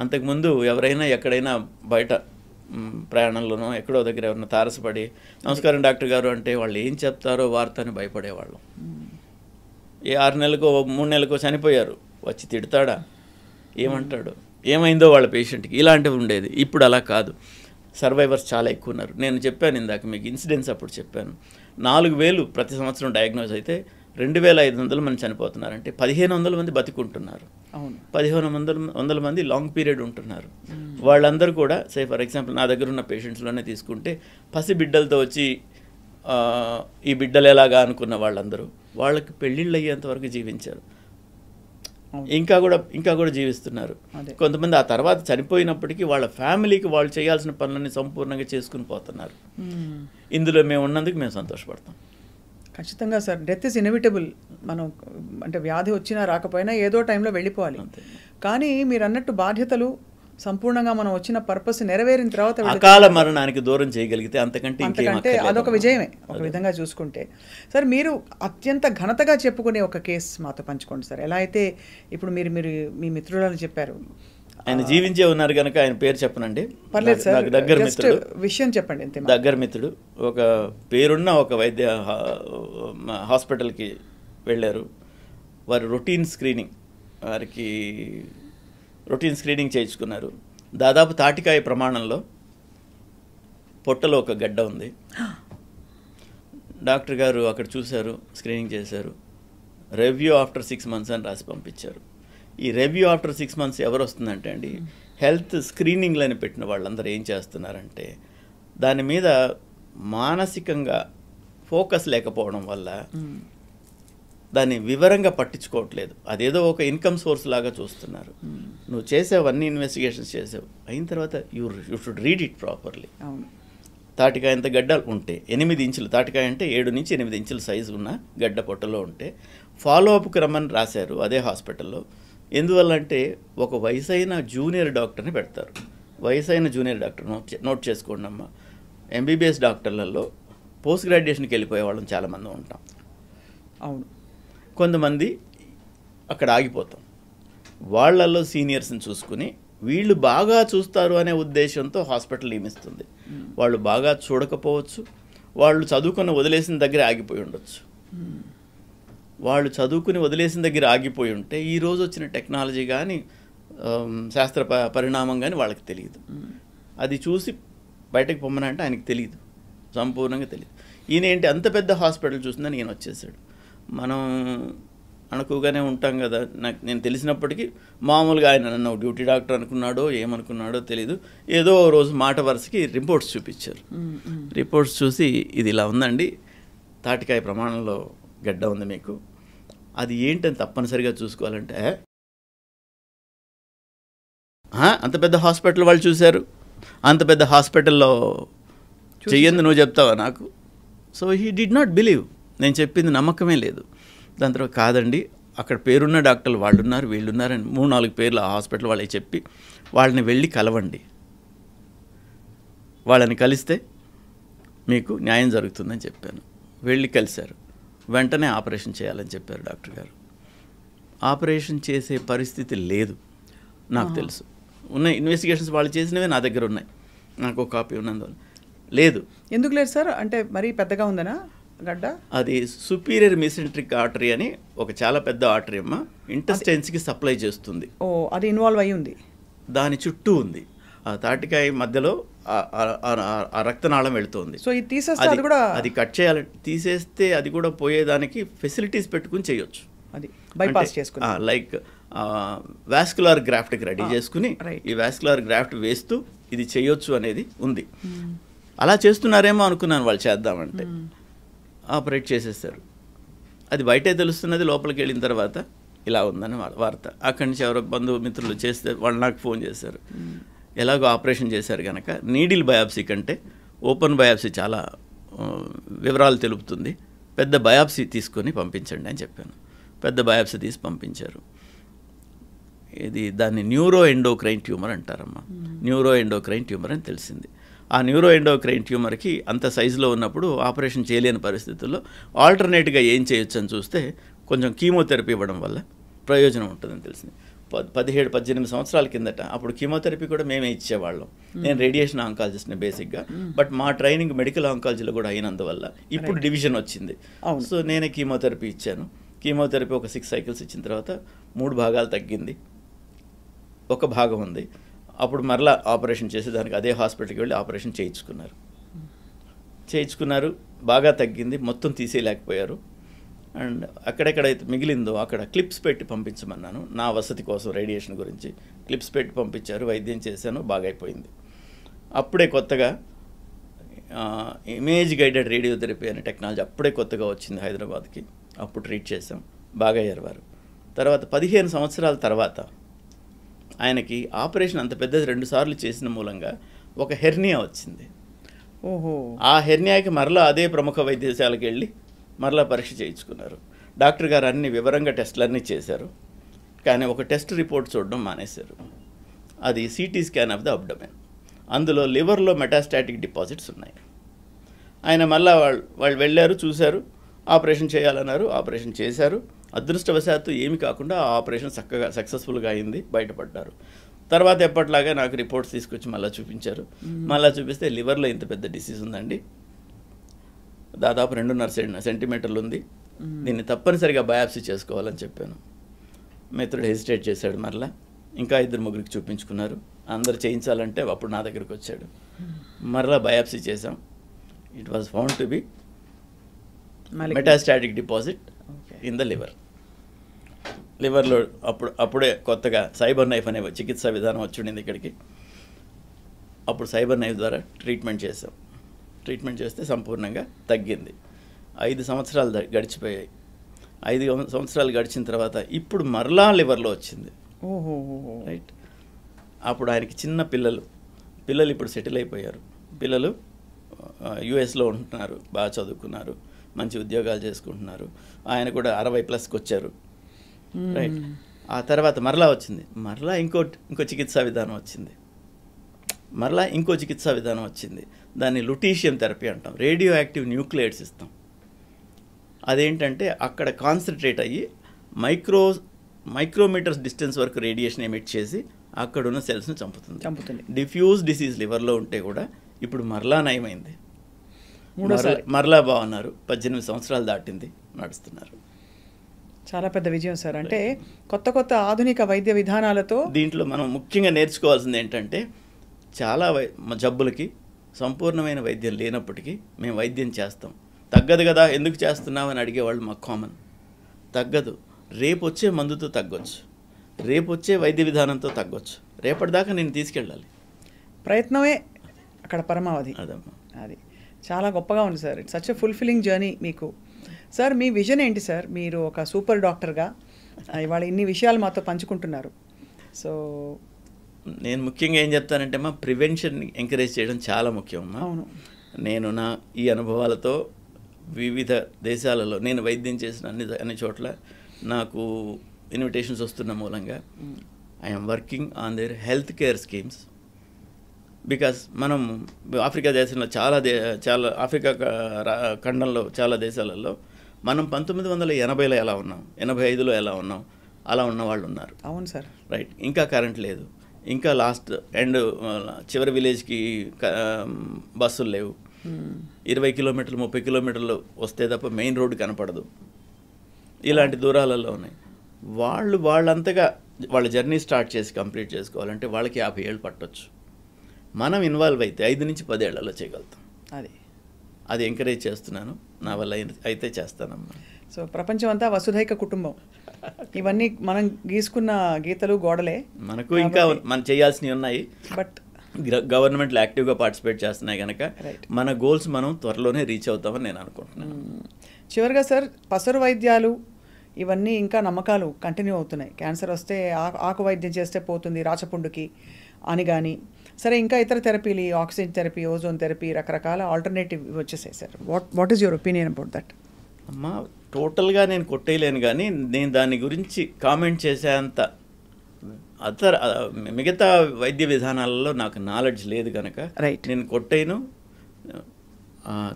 అంతకుముందు ఎవరైనా ఎక్కడైనా బయట ప్రయాణంలోనో ఎక్కడో దగ్గర ఎవరైనా తారసపడి నమస్కారం డాక్టర్ గారు అంటే వాళ్ళు ఏం చెప్తారో వార్తని భయపడేవాళ్ళం. ఏ 6 నెలలకో 3 నెలలకో చనిపోయారు, వచ్చి తిడతాడా, ఏమంటాడు, ఏమైందో వాళ్ళ పేషెంట్కి, ఇలాంటివి ఉండేది. ఇప్పుడు అలా కాదు, సర్వైవర్స్ చాలా ఎక్కువ ఉన్నారు. నేను చెప్పాను ఇందాక మీకు ఇన్సిడెంట్స్ అప్పుడు చెప్పాను, 4,000 ప్రతి సంవత్సరం డయాగ్నోజ్ అయితే 2,500 మంది చనిపోతున్నారంటే 1,500 మంది బతికుంటున్నారు, 1,500 మంది లాంగ్ పీరియడ్ ఉంటున్నారు. వాళ్ళందరూ కూడా ఫర్ ఎగ్జాంపుల్ నా దగ్గర ఉన్న పేషెంట్స్లోనే తీసుకుంటే పసి బిడ్డలతో వచ్చి ఈ బిడ్డలు ఎలాగా అనుకున్న వాళ్ళందరూ వాళ్ళకి పెళ్ళిళ్ళు అయ్యేంత వరకు జీవించారు, ఇంకా కూడా జీవిస్తున్నారు. కొంతమంది ఆ తర్వాత చనిపోయినప్పటికీ వాళ్ళ ఫ్యామిలీకి వాళ్ళు చేయాల్సిన పనులన్నీ సంపూర్ణంగా చేసుకుని పోతున్నారు. ఇందులో మేము ఉన్నందుకు మేము సంతోషపడతాం. ఖచ్చితంగా సార్, డెత్ ఇస్ ఇన్ఎవిటబుల్. మనం అంటే వ్యాధి వచ్చినా రాకపోయినా ఏదో టైంలో వెళ్ళిపోవాలి. కానీ మీరు అన్నట్టు బాధ్యతలు సంపూర్ణంగా మనం వచ్చిన పర్పస్ నెరవేరిన తర్వాత అకాల మరణానికి దూరం చేయగలిగితే అంతకంటే అదొక విజయమే ఒక విధంగా చూసుకుంటే. సార్ మీరు అత్యంత ఘనతగా చెప్పుకునే ఒక కేసు మాతో పంచుకోండి సార్. ఎలా అయితే ఇప్పుడు మీరు మీ మిత్రులను చెప్పారు, ఆయన జీవించే ఉన్నారు కనుక ఆయన పేరు చెప్పనండి. పర్లేదు సార్, దగ్గర మిత్రుడు, విషయం చెప్పండి అంతే. దగ్గర మిత్రుడు ఒక పేరున్న ఒక వైద్య హాస్పిటల్కి వెళ్ళారు. వారు రొటీన్ స్క్రీనింగ్ చేయించుకున్నారు. దాదాపు తాటికాయ ప్రమాణంలో పొట్టలో ఒక గడ్డ ఉంది. డాక్టర్ గారు అక్కడ చూశారు, స్క్రీనింగ్ చేశారు, రివ్యూ ఆఫ్టర్ 6 months అని రాసి పంపించారు. ఈ రివ్యూ ఆఫ్టర్ 6 months ఎవరు వస్తుందంటే అండి, హెల్త్ స్క్రీనింగ్లని పెట్టిన వాళ్ళందరూ ఏం చేస్తున్నారంటే దాని మీద మానసికంగా ఫోకస్ లేకపోవడం వల్ల దాన్ని వివరంగా పట్టించుకోవట్లేదు. అదేదో ఒక ఇన్కమ్ సోర్స్ లాగా చూస్తున్నారు. నువ్వు చేసావు, అన్ని ఇన్వెస్టిగేషన్స్ చేసావు, అయిన తర్వాత you should read it properly. తాటికాయ ఎంత గడ్డ ఉంటే 8 ఇంచులు, తాటికాయ అంటే 7 నుంచి 8 ఇంచుల సైజు ఉన్న గడ్డ పొట్టలో ఉంటే ఫాలో అప్కి రమ్మని రాశారు అదే హాస్పిటల్లో. ఎందువల్ల అంటే ఒక వయసైన జూనియర్ డాక్టర్ని పెడతారు. వయసైన జూనియర్ డాక్టర్ నోట్ చేసుకోండి అమ్మా. ఎంబీబీఎస్ డాక్టర్లలో పోస్ట్ గ్రాడ్యుయేషన్కి వెళ్ళిపోయే వాళ్ళం చాలామంది ఉంటాం. అవును, కొంతమంది అక్కడ ఆగిపోతాం. వాళ్ళల్లో సీనియర్స్ని చూసుకుని వీళ్ళు బాగా చూస్తారు అనే ఉద్దేశంతో హాస్పిటల్ నియమిస్తుంది. వాళ్ళు బాగా చూడకపోవచ్చు, వాళ్ళు చదువుకుని వదిలేసిన దగ్గర ఆగిపోయి ఉండొచ్చు. వాళ్ళు చదువుకుని వదిలేసిన దగ్గర ఆగిపోయి ఉంటే ఈరోజు వచ్చిన టెక్నాలజీ కానీ శాస్త్ర పరిణామం కానీ వాళ్ళకి తెలియదు. అది చూసి బయటకు పొమ్మనంటే ఆయనకి తెలియదు, సంపూర్ణంగా తెలియదు. ఈయన ఏంటి అంత పెద్ద హాస్పిటల్ చూసిందని ఈయన వచ్చేసాడు. మనం అనుకోగానే ఉంటాం కదా. నేను తెలిసినప్పటికీ మామూలుగా ఆయన నన్ను డ్యూటీ డాక్టర్ అనుకున్నాడో ఏమనుకున్నాడో తెలీదు. ఏదో రోజు మాట వరుసకి రిపోర్ట్స్ చూపించారు. రిపోర్ట్స్ చూసి ఇది ఇలా ఉందండి, తాటికాయ ప్రమాణంలో గడ్డ ఉంది మీకు, అది ఏంటని తప్పనిసరిగా చూసుకోవాలంటే అంత పెద్ద హాస్పిటల్ వాళ్ళు చూశారు, అంత పెద్ద హాస్పిటల్లో చెయ్యంది నువ్వు చెప్తావా నాకు? So he did not believe. నేను చెప్పింది నమ్మకమే లేదు. దాని తర్వాత కాదండి, అక్కడ పేరున్న డాక్టర్లు వాళ్ళు ఉన్నారు, వీళ్ళు ఉన్నారని 3-4 పేర్లు ఆ హాస్పిటల్ వాళ్ళకి చెప్పి వాళ్ళని వెళ్ళి కలవండి, వాళ్ళని కలిస్తే మీకు న్యాయం జరుగుతుందని చెప్పాను. వెళ్ళి కలిశారు. వెంటనే ఆపరేషన్ చేయాలని చెప్పారు డాక్టర్ గారు. ఆపరేషన్ చేసే పరిస్థితి లేదు నాకు తెలుసు. ఉన్నాయి ఇన్వెస్టిగేషన్స్ వాళ్ళు చేసినవే నా దగ్గర ఉన్నాయి, నాకు ఒక కాపీ ఉన్నందువల్ల. లేదు. ఎందుకు లేదు సార్? అంటే మరీ పెద్దగా ఉందనా గడ్డ? అది సుపీరియర్ మెసెంట్రిక్ ఆర్టరీ అని ఒక చాలా పెద్ద ఆర్టరీ అమ్మ, ఇంటెస్టైన్స్కి సప్లై చేస్తుంది. ఓ, అది ఇన్వాల్వ్ అయ్యి ఉంది, దాని చుట్టూ ఉంది. ఆ తాటికాయ మధ్యలో ఆ రక్తనాళం వెళుతుంది. సో ఇది తీసేస్తే అది కూడా అది కట్ చేయాలి. తీసేస్తే అది కూడా పోయేదానికి ఫెసిలిటీస్ పెట్టుకుని చేయొచ్చు. అది బైపాస్ చేసుకుని లైక్ వాస్కులర్ గ్రాఫ్ట్కి రెడీ చేసుకుని ఈ వాస్కులర్ గ్రాఫ్ట్ వేస్తూ ఇది చేయొచ్చు అనేది ఉంది. అలా చేస్తున్నారేమో అనుకున్నాను వాళ్ళు చేద్దామంటే. ఆపరేట్ చేసేస్తారు. అది బయటే తెలుస్తున్నది, లోపలికి వెళ్ళిన తర్వాత ఇలా ఉందని వార్త. అక్కడి నుంచి ఎవరో బంధుమిత్రులు చేస్తే వాళ్ళు నాకు ఫోన్ చేశారు. ఎలాగో ఆపరేషన్ చేశారు కనుక నీడిల్ బయాప్సీ కంటే ఓపెన్ బయాప్సీ చాలా వివరాలు తెలుపుతుంది, పెద్ద బయాప్సీ తీసుకొని పంపించండి అని చెప్పాను. పెద్ద బయాప్సీ తీసి పంపించారు. ఇది దాన్ని న్యూరో ఎండోక్రైన్ ట్యూమర్ అంటారమ్మా. న్యూరో ఎండోక్రైన్ ట్యూమర్ అని తెలిసింది. ఆ న్యూరో ఎండోక్రైన్ ట్యూమర్కి అంత సైజులో ఉన్నప్పుడు ఆపరేషన్ చేయలేని పరిస్థితుల్లో ఆల్టర్నేట్గా ఏం చేయొచ్చు అని చూస్తే కొంచెం కీమోథెరపీ ఇవ్వడం వల్ల ప్రయోజనం ఉంటుందని తెలిసింది. 17-18 సంవత్సరాల కిందట అప్పుడు కీమోథెరపీ కూడా మేమే ఇచ్చేవాళ్ళం. నేను రేడియేషన్ ఆంకాలజిస్ట్ని బేసిక్గా, బట్ మా ట్రైనింగ్ మెడికల్ ఆంకాలజీలో కూడా అయినందువల్ల ఇప్పుడు డివిజన్ వచ్చింది. సో నేనే కీమోథెరపీ ఇచ్చాను. కీమోథెరపీ ఒక 6 సైకిల్స్ ఇచ్చిన తర్వాత 3 భాగాలు తగ్గింది, ఒక భాగం ఉంది. అప్పుడు మరలా ఆపరేషన్ చేసి దానికి అదే హాస్పిటల్కి వెళ్ళి ఆపరేషన్ చేయించుకున్నారు. బాగా తగ్గింది, మొత్తం తీసేయలేకపోయారు. అండ్ అక్కడెక్కడైతే మిగిలిందో అక్కడ క్లిప్స్ పెట్టి పంపించమన్నాను, నా వసతి కోసం రేడియేషన్ గురించి. క్లిప్స్ పెట్టి పంపించారు, వైద్యం చేశాను, బాగైపోయింది. అప్పుడే కొత్తగా ఇమేజ్ గైడెడ్ రేడియోథెరపీ అనే టెక్నాలజీ అప్పుడే కొత్తగా వచ్చింది హైదరాబాద్కి. అప్పుడు ట్రీట్ చేసాం, బాగా అయ్యారు వారు. తర్వాత 15 సంవత్సరాల తర్వాత ఆయనకి ఆపరేషన్ అంత పెద్దది 2 సార్లు చేసిన మూలంగా ఒక హెర్నియా వచ్చింది. ఓహో. ఆ హెర్నియాకి మరలా అదే ప్రముఖ వైద్యశాలకు వెళ్ళి మరలా పరీక్ష చేయించుకున్నారు. డాక్టర్ గారు అన్ని వివరంగా టెస్టులన్నీ చేశారు, కానీ ఒక టెస్ట్ రిపోర్ట్ చూడడం మానేశారు. అది CT scan of the abdomen. అందులో లివర్లో మెటాస్టాటిక్ డిపాజిట్స్ ఉన్నాయి. ఆయన మళ్ళా వాళ్ళు వెళ్ళారు, చూశారు, ఆపరేషన్ చేయాలన్నారు, ఆపరేషన్ చేశారు. అదృష్టవశాత్తు ఏమి కాకుండా ఆ ఆపరేషన్ చక్కగా సక్సెస్ఫుల్గా అయింది, బయటపడ్డారు. తర్వాత ఎప్పటిలాగా నాకు రిపోర్ట్స్ తీసుకొచ్చి మళ్ళీ చూపించారు. మళ్ళీ చూపిస్తే లివర్లో ఇంత పెద్ద డిసీజ్ ఉందండి, దాదాపు 2.5 సెంటీమీటర్లు ఉంది, దీన్ని తప్పనిసరిగా బయాప్సీ చేసుకోవాలని చెప్పాను. మిత్రుడు హెసిటేట్ చేశాడు. మరలా ఇంకా 2-3 చూపించుకున్నారు. అందరు చేయించాలంటే అప్పుడు నా దగ్గరికి వచ్చాడు. మరలా బయాప్సీ చేసాం. It was found to be metastatic deposit in the లివర్లో. అప్పుడే కొత్తగా సైబర్ నైఫ్ అనే చికిత్సా విధానం వచ్చిండింది ఇక్కడికి. అప్పుడు సైబర్ నైఫ్ ద్వారా ట్రీట్మెంట్ చేసాం. ట్రీట్మెంట్ చేస్తే సంపూర్ణంగా తగ్గింది. 5 సంవత్సరాలు గడిచిపోయాయి. 5 సంవత్సరాలు గడిచిన తర్వాత ఇప్పుడు మరలా లివర్లో వచ్చింది. రైట్. అప్పుడు ఆయనకి చిన్న పిల్లలు ఇప్పుడు సెటిల్ అయిపోయారు. పిల్లలు యుఎస్లో ఉంటున్నారు, బాగా చదువుకున్నారు, మంచి ఉద్యోగాలు చేసుకుంటున్నారు. ఆయన కూడా 60+ వచ్చారు. రైట్. ఆ తర్వాత మరలా వచ్చింది. మరలా ఇంకో చికిత్సా విధానం వచ్చింది. ఇంకో చికిత్సా విధానం వచ్చింది. దాన్ని లుటీషియం థెరపీ అంటాం. రేడియో యాక్టివ్ న్యూక్లియైడ్స్ ఇస్తాం. అదేంటంటే అక్కడ కాన్సన్ట్రేట్ అయ్యి మైక్రోమీటర్స్ డిస్టెన్స్ వరకు రేడియేషన్ ఎమిట్ చేసి అక్కడున్న సెల్స్ని చంపుతుంది. చంపుతుంది. డిఫ్యూజ్ డిసీజ్ లివర్లో ఉంటే కూడా ఇప్పుడు మరలా నయమైంది, మరలా బాగున్నారు, 18 సంవత్సరాలు దాటింది, నడుస్తున్నారు. చాలా పెద్ద విజయం సార్. అంటే కొత్త కొత్త ఆధునిక వైద్య విధానాలతో దీంట్లో మనం ముఖ్యంగా నేర్చుకోవాల్సింది ఏంటంటే, చాలా జబ్బులకి సంపూర్ణమైన వైద్యం లేనప్పటికీ మేము వైద్యం చేస్తాం. తగ్గదు కదా, ఎందుకు చేస్తున్నామని అడిగేవాళ్ళు మాకు కామన్. తగ్గదు, రేపు వచ్చే మందుతో తగ్గొచ్చు, రేపు వచ్చే వైద్య విధానంతో తగ్గొచ్చు, రేపటిదాకా నేను తీసుకెళ్ళాలి. ప్రయత్నమే అక్కడ పరమావధి. అదమ్మా, అది చాలా గొప్పగా ఉంది sir. It's such a fulfilling journey మీకు. సార్ మీ విజన్ ఏంటి సార్? మీరు ఒక సూపర్ డాక్టర్గా ఇవాళ ఇన్ని విషయాలు మాతో పంచుకుంటున్నారు. సో నేను ముఖ్యంగా ఏం చెప్తానంటే అమ్మా, ప్రివెన్షన్ ఎంకరేజ్ చేయడం చాలా ముఖ్యం అమ్మా. అవును. నేను నా ఈ అనుభవాలతో వివిధ దేశాలలో నేను వైద్యం చేసిన అన్ని చోట్ల నాకు ఇన్విటేషన్స్ వస్తున్న మూలంగా I'm working on their health care schemes. Because మనం ఆఫ్రికా దేశంలో చాలా ఆఫ్రికా ఖండంలో చాలా దేశాలలో మనం 1980లో ఎలా ఉన్నాం, 85లో ఎలా ఉన్నాం, అలా ఉన్న వాళ్ళు ఉన్నారు. అవును సార్. రైట్. ఇంకా కరెంట్ లేదు, ఇంకా లాస్ట్ ఎండ్ చివరి విలేజ్కి బస్సులు లేవు, 20 కిలోమీటర్లు 30 కిలోమీటర్లు వస్తే తప్ప మెయిన్ రోడ్డు కనపడదు. ఇలాంటి దూరాలలో ఉన్నాయి. వాళ్ళంతగా వాళ్ళ జర్నీ స్టార్ట్ చేసి కంప్లీట్ చేసుకోవాలంటే వాళ్ళకి 50 ఏళ్ళు పట్టొచ్చు. మనం ఇన్వాల్వ్ అయితే 5 నుంచి 10 ఏళ్లలో చేయగలుగుతాం. అది ఎంకరేజ్ చేస్తున్నాను, నా వల్ల అయితే చేస్తానమ్మా. సో ప్రపంచం అంతా వసుధైక కుటుంబం. ఇవన్నీ మనం గీసుకున్న గీతలు గోడలే. మనకు ఇంకా మనం చేయాల్సినవి ఉన్నాయి, బట్ గవర్నమెంట్లు యాక్టివ్గా పార్టిసిపేట్ చేస్తున్నాయి కనుక మన గోల్స్ మనం త్వరలోనే రీచ్ అవుతామని నేను అనుకుంటున్నాను. చివరిగా సార్, పసరు వైద్యాలు ఇవన్నీ ఇంకా నమ్మకాలు కంటిన్యూ అవుతున్నాయి. క్యాన్సర్ వస్తే ఆకు వైద్యం చేస్తే పోతుంది రాచపుండుకి అని కానీ, సరే ఇంకా ఇతర థెరపీలు, ఆక్సిజన్ థెరపీ, ఓజోన్ థెరపీ, రకరకాల ఆల్టర్నేటివ్ వచ్చేసాయి sir. What is your opinion about that? అమ్మా, టోటల్గా నేను కొట్టేయలేను, కానీ నేను దాని గురించి కామెంట్ చేసేంత మిగతా వైద్య విధానాలలో నాకు నాలెడ్జ్ లేదు కనుక నేను కొట్టేయను,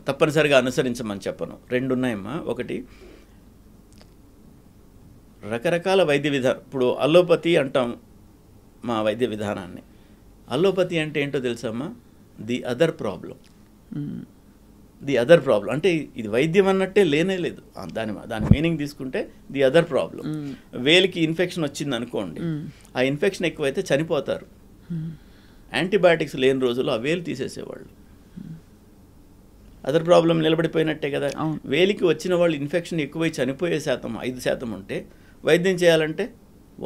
తప్పనిసరిగా అనుసరించమని చెప్పను. 2 ఉన్నాయమ్మా. ఒకటి, రకరకాల వైద్య విధానం. ఇప్పుడు అల్లోపతి అంటాం మా వైద్య విధానాన్ని. అల్లోపతి అంటే ఏంటో తెలుసమ్మా? The other problem. అంటే ఇది వైద్యం అన్నట్టే లేనే లేదు. దాని మీనింగ్ తీసుకుంటే ది అదర్ ప్రాబ్లం. వేలికి ఇన్ఫెక్షన్ వచ్చింది అనుకోండి, ఆ ఇన్ఫెక్షన్ ఎక్కువైతే చనిపోతారు. యాంటీబయాటిక్స్ లేని రోజుల్లో ఆ వేలు తీసేసేవాళ్ళు. అదర్ ప్రాబ్లం నిలబడిపోయినట్టే కదా. వేలికి వచ్చిన వాళ్ళు ఇన్ఫెక్షన్ ఎక్కువై చనిపోయే శాతం 5% ఉంటే, వైద్యం చేయాలంటే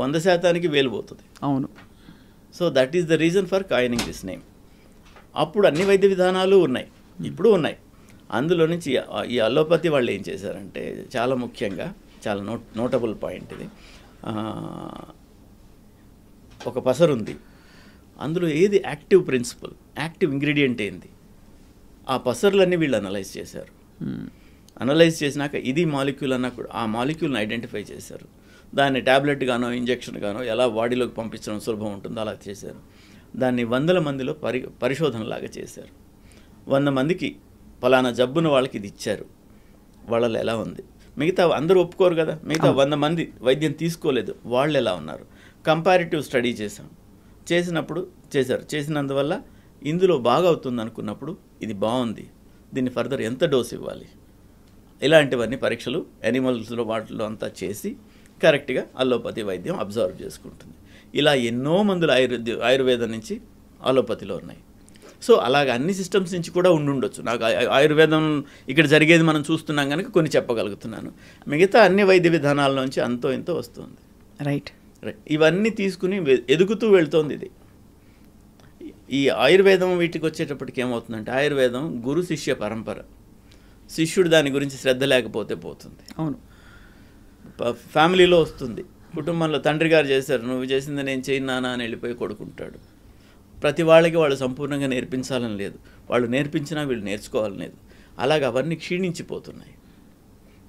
100% వేలు పోతుంది. అవును. So that is the reason for coining this name. అప్పుడు అన్ని వైద్య విధానాలు ఉన్నాయి, ఇప్పుడు ఉన్నాయి. అందులో నుంచి ఈ అలోపతి వాళ్ళు ఏం చేశారంటే, చాలా ముఖ్యంగా చాలా నోటబుల్ పాయింట్ ఇది. ఒక పసరు ఉంది, అందులో ఏది యాక్టివ్ ప్రిన్సిపల్, యాక్టివ్ ఇంగ్రీడియంట్ ఏంది, ఆ పసర్లన్నీ వీళ్ళు అనలైజ్ చేశారు. అనలైజ్ చేసినాక ఇది మాలిక్యూల్ అన్నా కూడా ఆ మాలిక్యూల్ని ఐడెంటిఫై చేశారు. దాన్ని ట్యాబ్లెట్ గానో ఇంజెక్షన్ గానో ఎలా బాడీలోకి పంపించడం సులభం ఉంటుందో అలా చేశారు. దాన్ని 100 మందిలో పరిశోధనలాగా చేశారు. 100 మందికి పలానా జబ్బున వాళ్ళకి ఇది ఇచ్చారు, వాళ్ళలో ఎలా ఉంది. మిగతా అందరూ ఒప్పుకోరు కదా, మిగతా 100 మంది వైద్యం తీసుకోలేదు, వాళ్ళు ఎలా ఉన్నారు. కంపారిటివ్ స్టడీ చేసినందువల్ల ఇందులో బాగా అవుతుంది అనుకున్నప్పుడు ఇది బాగుంది, దీన్ని ఫర్దర్ ఎంత డోస్ ఇవ్వాలి, ఇలాంటివన్నీ పరీక్షలు యానిమల్స్లో వాటిలో అంతా చేసి కరెక్ట్గా అల్లోపతి వైద్యం అబ్జర్వ్ చేసుకుంటుంది. ఇలా ఎన్నో మందులు ఆయుర్వేదం నుంచి అలోపతిలో ఉన్నాయి. సో అలాగ అన్ని సిస్టమ్స్ నుంచి కూడా ఉండొచ్చు. నాకు ఆయుర్వేదం ఇక్కడ జరిగేది మనం చూస్తున్నాం కనుక కొన్ని చెప్పగలుగుతున్నాను. మిగతా అన్ని వైద్య విధానాల నుంచి అంతో ఇంతో వస్తుంది. రైట్. ఇవన్నీ తీసుకుని ఎదుగుతూ వెళ్తోంది ఇది. ఈ ఆయుర్వేదం వీటికి వచ్చేటప్పటికి ఏమవుతుందంటే, ఆయుర్వేదం గురు శిష్య పరంపర. శిష్యుడు దాని గురించి శ్రద్ధ లేకపోతే పోతుంది. అవును. ఫ్యామిలీలో వస్తుంది, కుటుంబంలో తండ్రి గారు చేశారు, నువ్వు చేసింది నేను చేయనానా అని వెళ్ళిపోయి కొడుకుంటాడు. ప్రతి వాళ్ళకి వాళ్ళు సంపూర్ణంగా నేర్పించాలని లేదు, వాళ్ళు నేర్పించినా వీళ్ళు నేర్చుకోవాలని లేదు. అలాగ అవన్నీ క్షీణించిపోతున్నాయి.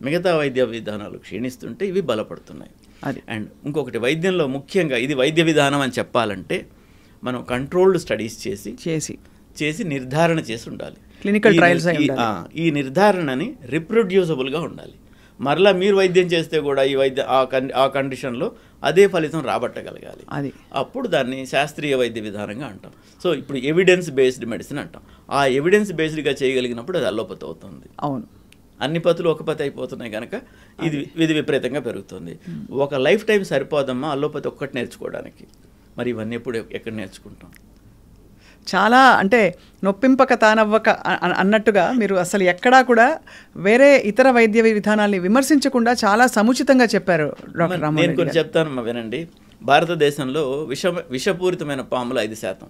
మిగతా వైద్య విధానాలు క్షీణిస్తుంటే ఇవి బలపడుతున్నాయి. అండ్ ఇంకొకటి, వైద్యంలో ముఖ్యంగా ఇది వైద్య విధానం అని చెప్పాలంటే మనం కంట్రోల్డ్ స్టడీస్ చేసి నిర్ధారణ చేసి ఉండాలి. Clinical trials. ఈ నిర్ధారణని రిప్రొడ్యూసబుల్గా ఉండాలి. మరలా మీరు వైద్యం చేస్తే కూడా ఈ ఆ కండిషన్లో అదే ఫలితం రాబట్టగలగాలి. అది అప్పుడు దాన్ని శాస్త్రీయ వైద్య విధానంగా అంటాం. సో ఇప్పుడు ఎవిడెన్స్ బేస్డ్ మెడిసిన్ అంటాం. ఆ ఎవిడెన్స్ బేస్డ్గా చేయగలిగినప్పుడు అది అల్లోపతి అవుతుంది. అవును, అన్ని పతులు ఒక పతి అయిపోతున్నాయి కనుక ఇది విపరీతంగా పెరుగుతుంది. ఒక లైఫ్ టైం సరిపోదమ్మా అల్లోపతి ఒక్కటి నేర్చుకోవడానికి. మరి ఇవన్నీ ఎక్కడ నేర్చుకుంటాం? చాలా అంటే నొప్పింపక తానవ్వక అన్నట్టుగా మీరు అసలు ఎక్కడా కూడా వేరే ఇతర వైద్య విధానాల్ని విమర్శించకుండా చాలా సముచితంగా చెప్పారు డాక్టర్ రామ్మోహన్ నేను రెడ్డి కొన్ని చెప్తాను వినండి. భారతదేశంలో విషపూరితమైన పాములు 5%,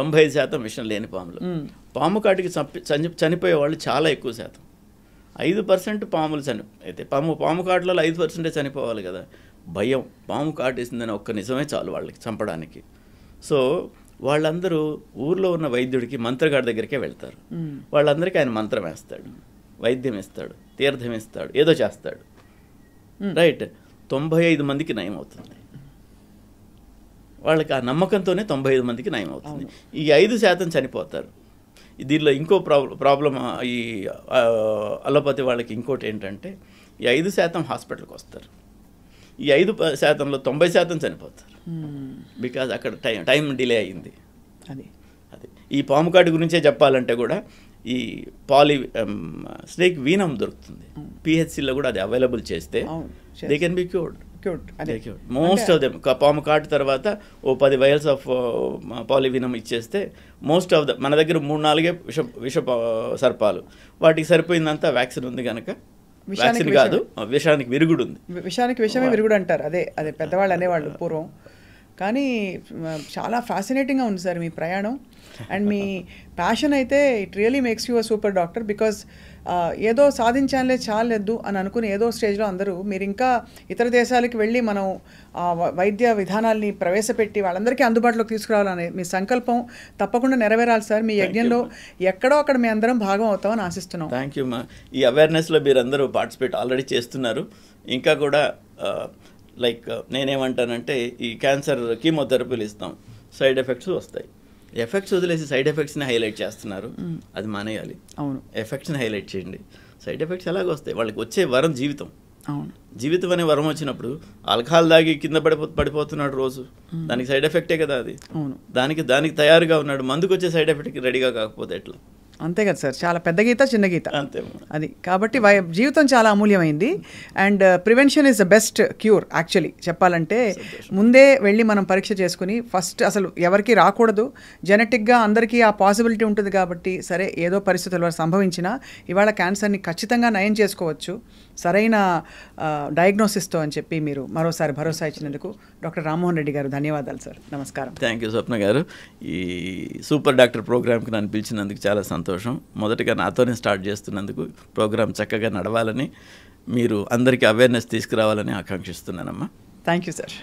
95% విషం లేని పాములు. పాము కాటికి చనిపోయే వాళ్ళు చాలా ఎక్కువ శాతం. 5% పాములు అయితే పాము కాటులలో 5% చనిపోవాలి కదా. భయం, పాము కాటేసిందని ఒక్క నిజమే చాలు వాళ్ళకి చంపడానికి. సో వాళ్ళందరూ ఊర్లో ఉన్న వైద్యుడికి మంత్రగాడి దగ్గరికే వెళ్తారు. వాళ్ళందరికీ ఆయన మంత్రం వేస్తాడు, వైద్యం ఇస్తాడు, తీర్థం ఇస్తాడు, ఏదో చేస్తాడు. రైట్, 95 మందికి నయం అవుతుంది. వాళ్ళకి ఆ నమ్మకంతోనే 95 మందికి నయం అవుతుంది. ఈ 5% చనిపోతారు. దీనిలో ఇంకో ప్రాబ్లం ఈ అలోపతి వాళ్ళకి ఇంకోటి ఏంటంటే ఈ 5% హాస్పిటల్కి వస్తారు. ఈ 5%లో 90% చనిపోతారు. బికాజ్ అక్కడ టైం డిలే అయింది. అది ఈ పాము కాటు గురించే చెప్పాలంటే కూడా ఈ స్నేక్ వీనం దొరుకుతుంది. పిహెచ్సిలో కూడా అది అవైలబుల్ చేస్తే they can be cured. Most of them పాము కాటు తర్వాత 10 vials ఆఫ్ పాలివీనం ఇచ్చేస్తే మోస్ట్ ఆఫ్ మన దగ్గర 3-4 విష సర్పాలు, వాటికి సరిపోయిందంతా వ్యాక్సిన్ ఉంది కనుక. వ్యాక్సిన్ కాదు, విషానికి విరుగుడు ఉంది. విషానికి విషమే విరుగుడు అంటారు. అదే పెద్దవాళ్ళు అనేవాళ్ళు పూర్వం. కానీ చాలా ఫ్యాసినేటింగ్గా ఉంది సార్ మీ ప్రయాణం. అండ్ మీ ప్యాషన్ అయితే it really makes you a super doctor. Because ఏదో సాధించాలే చాలేదు అని అనుకుని ఏదో స్టేజ్లో అందరూ మీరు ఇంకా ఇతర దేశాలకు వెళ్ళి మనం వైద్య విధానాల్ని ప్రవేశపెట్టి వాళ్ళందరికీ అందుబాటులోకి తీసుకురావాలనే మీ సంకల్పం తప్పకుండా నెరవేరాలి సార్. మీ యజ్ఞంలో ఎక్కడో అక్కడ మీ అందరం భాగం అవుతామని ఆశిస్తున్నాం. థ్యాంక్ యూ మా. ఈ అవేర్నెస్లో మీరు అందరూ పార్టిసిపేట్ ఆల్రెడీ చేస్తున్నారు. ఇంకా కూడా లైక్ నేనేమంటానంటే ఈ క్యాన్సర్ కీమోథెరపీలు ఇస్తాం, సైడ్ ఎఫెక్ట్స్ వస్తాయి. ఎఫెక్ట్స్ వదిలేసి సైడ్ ఎఫెక్ట్స్ని హైలైట్ చేస్తున్నారు. అది మానేయాలి. అవును, ఎఫెక్ట్స్ని హైలైట్ చేయండి. సైడ్ ఎఫెక్ట్స్ ఎలాగ వస్తాయి? వాళ్ళకి వచ్చే వరం జీవితం. అవును, జీవితం అనే వరం వచ్చినప్పుడు ఆల్కహాల్ దాగి కింద పడిపోతున్నాడు రోజు, దానికి సైడ్ ఎఫెక్టే కదా అది. అవును, దానికి తయారుగా ఉన్నాడు. మందుకు వచ్చే సైడ్ ఎఫెక్ట్కి రెడీగా కాకపోతే ఎట్లా? అంతే కదా సార్. చాలా పెద్ద గీత చిన్న గీత అంతే. అది కాబట్టి జీవితం చాలా అమూల్యమైంది. And prevention is the best cure. Actually చెప్పాలంటే ముందే వెళ్ళి మనం పరీక్ష చేసుకుని ఫస్ట్ అసలు ఎవరికి రాకూడదు. జెనెటిక్గా అందరికీ ఆ పాసిబిలిటీ ఉంటుంది కాబట్టి సరే ఏదో పరిస్థితుల వల్ల సంభవించినా ఇవాళ క్యాన్సర్ని ఖచ్చితంగా నయం చేసుకోవచ్చు సరైన డయాగ్నోసిస్తో అని చెప్పి మీరు మరోసారి భరోసా ఇచ్చినందుకు డాక్టర్ రామ్మోహన్ రెడ్డి గారు ధన్యవాదాలు సార్. నమస్కారం. థ్యాంక్ యూ స్వప్న గారు. ఈ సూపర్ డాక్టర్ ప్రోగ్రామ్కి నన్ను పిలిచినందుకు చాలా సంతోషం. మొదటగా నాతోనే స్టార్ట్ చేస్తున్నందుకు ప్రోగ్రామ్ చక్కగా నడవాలని, మీరు అందరికీ అవేర్నెస్ తీసుకురావాలని ఆకాంక్షిస్తున్నానమ్మా. Thank you sir.